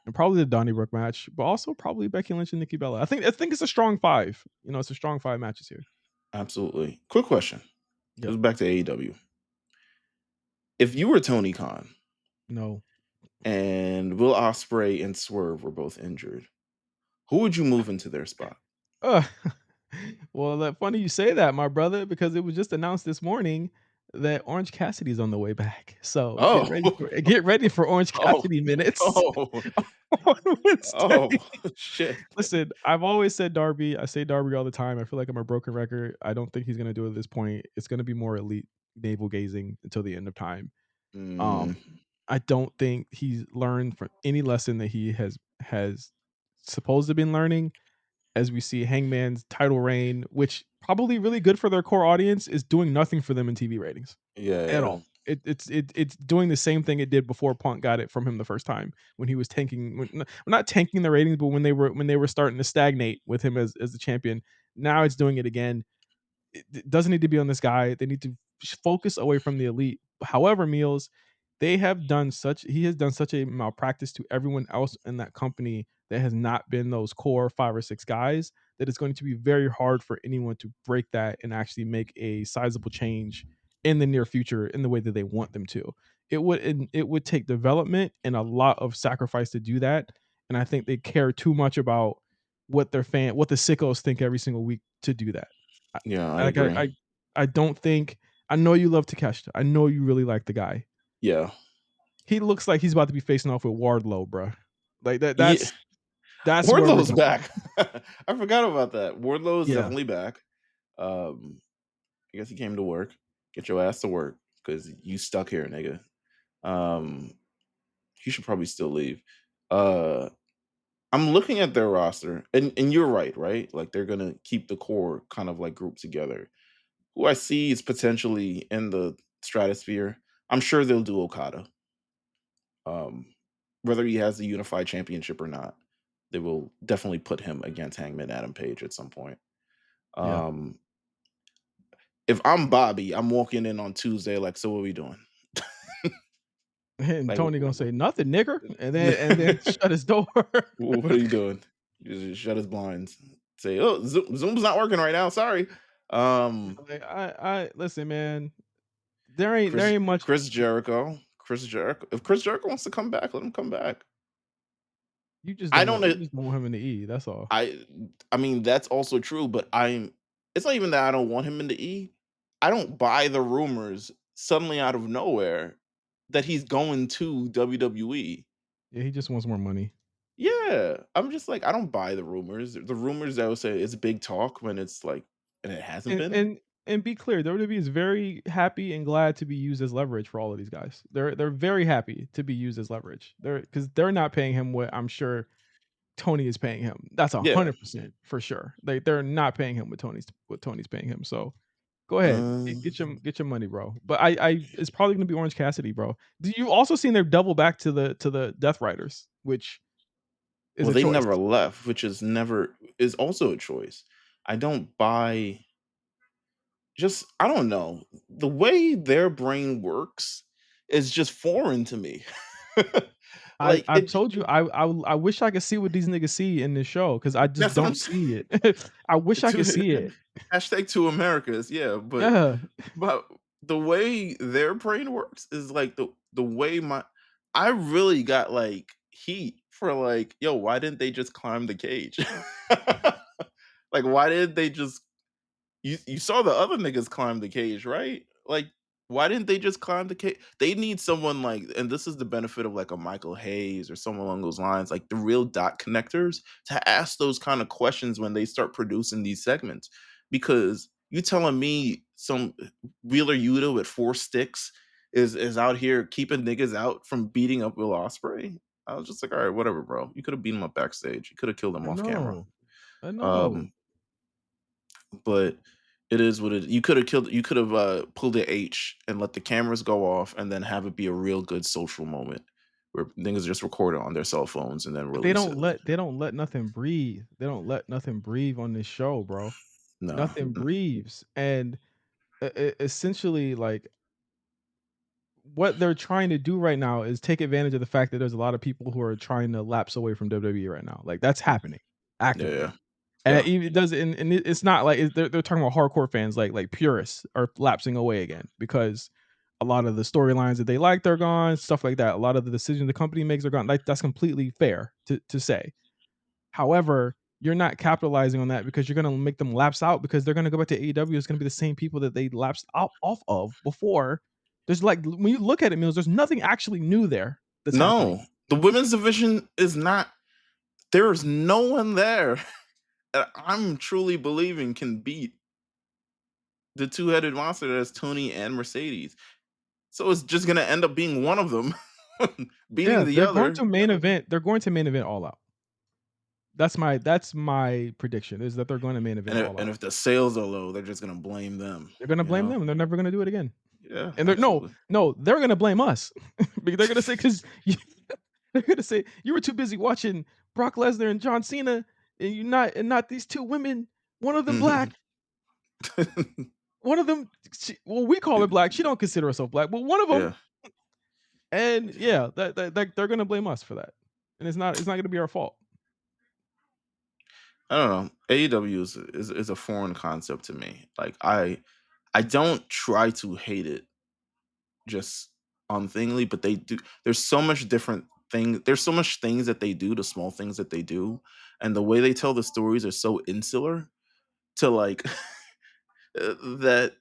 and probably the Donnybrook match, but also probably Becky Lynch and Nikki Bella. I think it's a strong five. It's a strong five matches here. absolutely. Quick question. Yep. Goes back to AEW. If you were Tony Khan No. and Will Ospreay and Swerve were both injured, who would you move into their spot? Uh, well, funny you say that, my brother, because it was just announced this morning that Orange Cassidy's on the way back. So Oh, get ready for Orange oh, Cassidy minutes oh, on Wednesday. oh, shit. Listen, I've always said Darby. I say Darby all the time. I feel like I'm a broken record. I don't think he's gonna do it at this point. It's gonna be more elite navel gazing until the end of time. Mm, Um, I don't think he's learned from any lesson that he has supposed to been learning. As we see Hangman's title reign, which probably really good for their core audience, is doing nothing for them in TV ratings yeah, at yeah, all. It's doing the same thing it did before Punk got it from him the first time when he was tanking, not tanking the ratings, but when they were starting to stagnate with him as the champion. Now it's doing it again. It doesn't need to be on this guy. They need to focus away from the elite. However, Meals, he has done such a malpractice to everyone else in that company that has not been those core 5 or 6 guys that it's going to be very hard for anyone to break that and actually make a sizable change in the near future in the way that they want them to. It would take development and a lot of sacrifice to do that. And I think they care too much about what the sickos think every single week to do that. yeah. I Like, I agree. I I don't think I know you love Takeshita. I know you really like the guy. Yeah, He looks like he's about to be facing off with Wardlow, bruh. Like, yeah. that's where we're Wardlow's going. back. I forgot about that. Wardlow is Yeah. definitely back. Um, I guess he came to work. Get your ass to work because you stuck here, nigga. Um, you should probably still leave. Uh, I'm looking at their roster, and you're right, right? Like they're gonna keep the core kind of like grouped together. Who I see is potentially in the stratosphere. I'm sure they'll do Okada. Um, whether he has the unified championship or not, they will definitely put him against Hangman Adam Page at some point. Yeah. Um, if I'm Bobby, I'm walking in on Tuesday like, so what are we doing? And Like, Tony gonna say, "Nothing, nigger," and then shut his door. what are you doing? Just shut his blinds. Say, oh, Zoom's not working right now. Sorry. Um, Like, I listen, man, there ain't much. Chris Jericho. Chris Jericho. If Chris Jericho wants to come back, let him come back. You just I don't don't want know. you just don't want him in the E, that's all. I I mean that's also true, but it's not even that I don't want him in the E. I don't buy the rumors suddenly out of nowhere that he's going to WWE. Yeah, he just wants more money. Yeah, I'm just like I don't buy the rumors. The rumors that would say it's big talk when it's like and it hasn't And been. and and be clear, WWE is very happy and glad to be used as leverage for all of these guys. They're very happy to be used as leverage. They're not paying him what I'm sure Tony is paying him. That's Yeah. 100% for sure. They're not paying him what Tony's paying him. So go ahead, Um, get your money, bro. But I it's probably gonna be Orange Cassidy, bro. Do you also seen their double back to the Death Riders, which is well, a they choice. never left, which is also a choice. I don't buy just I don't know. The way their brain works is just foreign to me. I've Like I've it told you I wish I could see what these niggas see in this show because I just that's what I'm don't saying. see it. I wish I could To see it. hashtag to Americas, yeah, Yeah. but the way their brain works is like the way my I really got like heat for like, yo, why didn't they just climb the cage? Like why did they just you saw the other niggas climb the cage, right? Like, why didn't they just climb the cage? They need someone like, and this is the benefit of like a Michael Hayes or someone along those lines, like the real dot connectors, to ask those kind of questions when they start producing these segments. Because you telling me some Wheeler Yuta with 4 sticks is out here keeping niggas out from beating up Will Osprey? I was just like, all right, whatever, bro. You could have beat him up backstage. You could have killed him I off camera. know. I know. Um, but it is what it. You could have killed. You could have pulled the H and let the cameras go off, and then have it be a real good social moment where niggas just record it on their cell phones and then But release it. they don't let nothing breathe. They don't let nothing breathe on this show, bro. No, Nothing breathes, and essentially, like, what they're trying to do right now is take advantage of the fact that there's a lot of people who are trying to lapse away from WWE right now. Like, that's happening yeah, yeah, actively. And yeah. it does, and it's not like they're talking about hardcore fans, like purists are lapsing away again because a lot of the storylines that they liked are gone, stuff like that. A lot of the decisions the company makes are gone. Like, that's completely fair to say. However, you're not capitalizing on that because you're gonna make them lapse out because they're gonna go back to AEW. It's gonna be the same people that they lapsed out off of before. There's like, when you look at it, Mills, there's nothing actually new there that's happening. No, the women's division is not. There is no one there that I'm truly believing can beat the two-headed monster that is Tony and Mercedes. So it's just gonna end up being one of them beating Yeah, the other. they're going to main event All Out. That's my prediction, is that they're going to main event All And Out. if the sales are low, they're just gonna blame them. They're gonna You blame know? them, and they're never gonna do it again. Yeah, And they're no, absolutely. no, they're gonna blame us. Because they're gonna say, because they're gonna say you were too busy watching Brock Lesnar and John Cena, and not these two women. One of them Mhm. black. One of them, well, we call her black. She don't consider herself black, but one of them. Yeah, And yeah, that they're gonna blame us for that, and it's not gonna be our fault. I don't know. AEW is a foreign concept to me. Like I don't try to hate it just unthingly, but they do. There's so much different thing. There's so much things that they do, the small things that they do, and the way they tell the stories are so insular to like that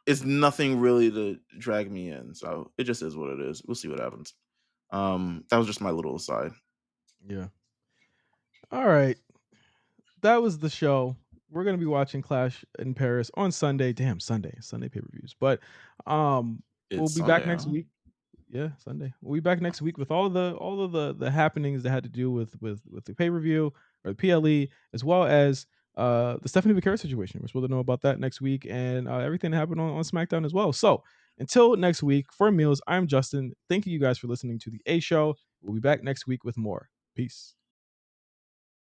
is nothing really to drag me in. So it just is what it is. We'll see what happens. That was just my little aside. Yeah. All right. That was the show. We're gonna be watching Clash in Paris on Sunday. Damn, Sunday pay-per-views. But we'll It's be back Sunday, next huh? week. Yeah, Sunday. We'll be back next week with all of the happenings that had to do with the pay-per-view or the PLE, as well as the Stephanie McCarroll situation. We're supposed to know about that next week, and everything that happened on SmackDown as well. So until next week, for Meelz, I'm Justin. Thank you guys for listening to the A Show. We'll be back next week with more. Peace.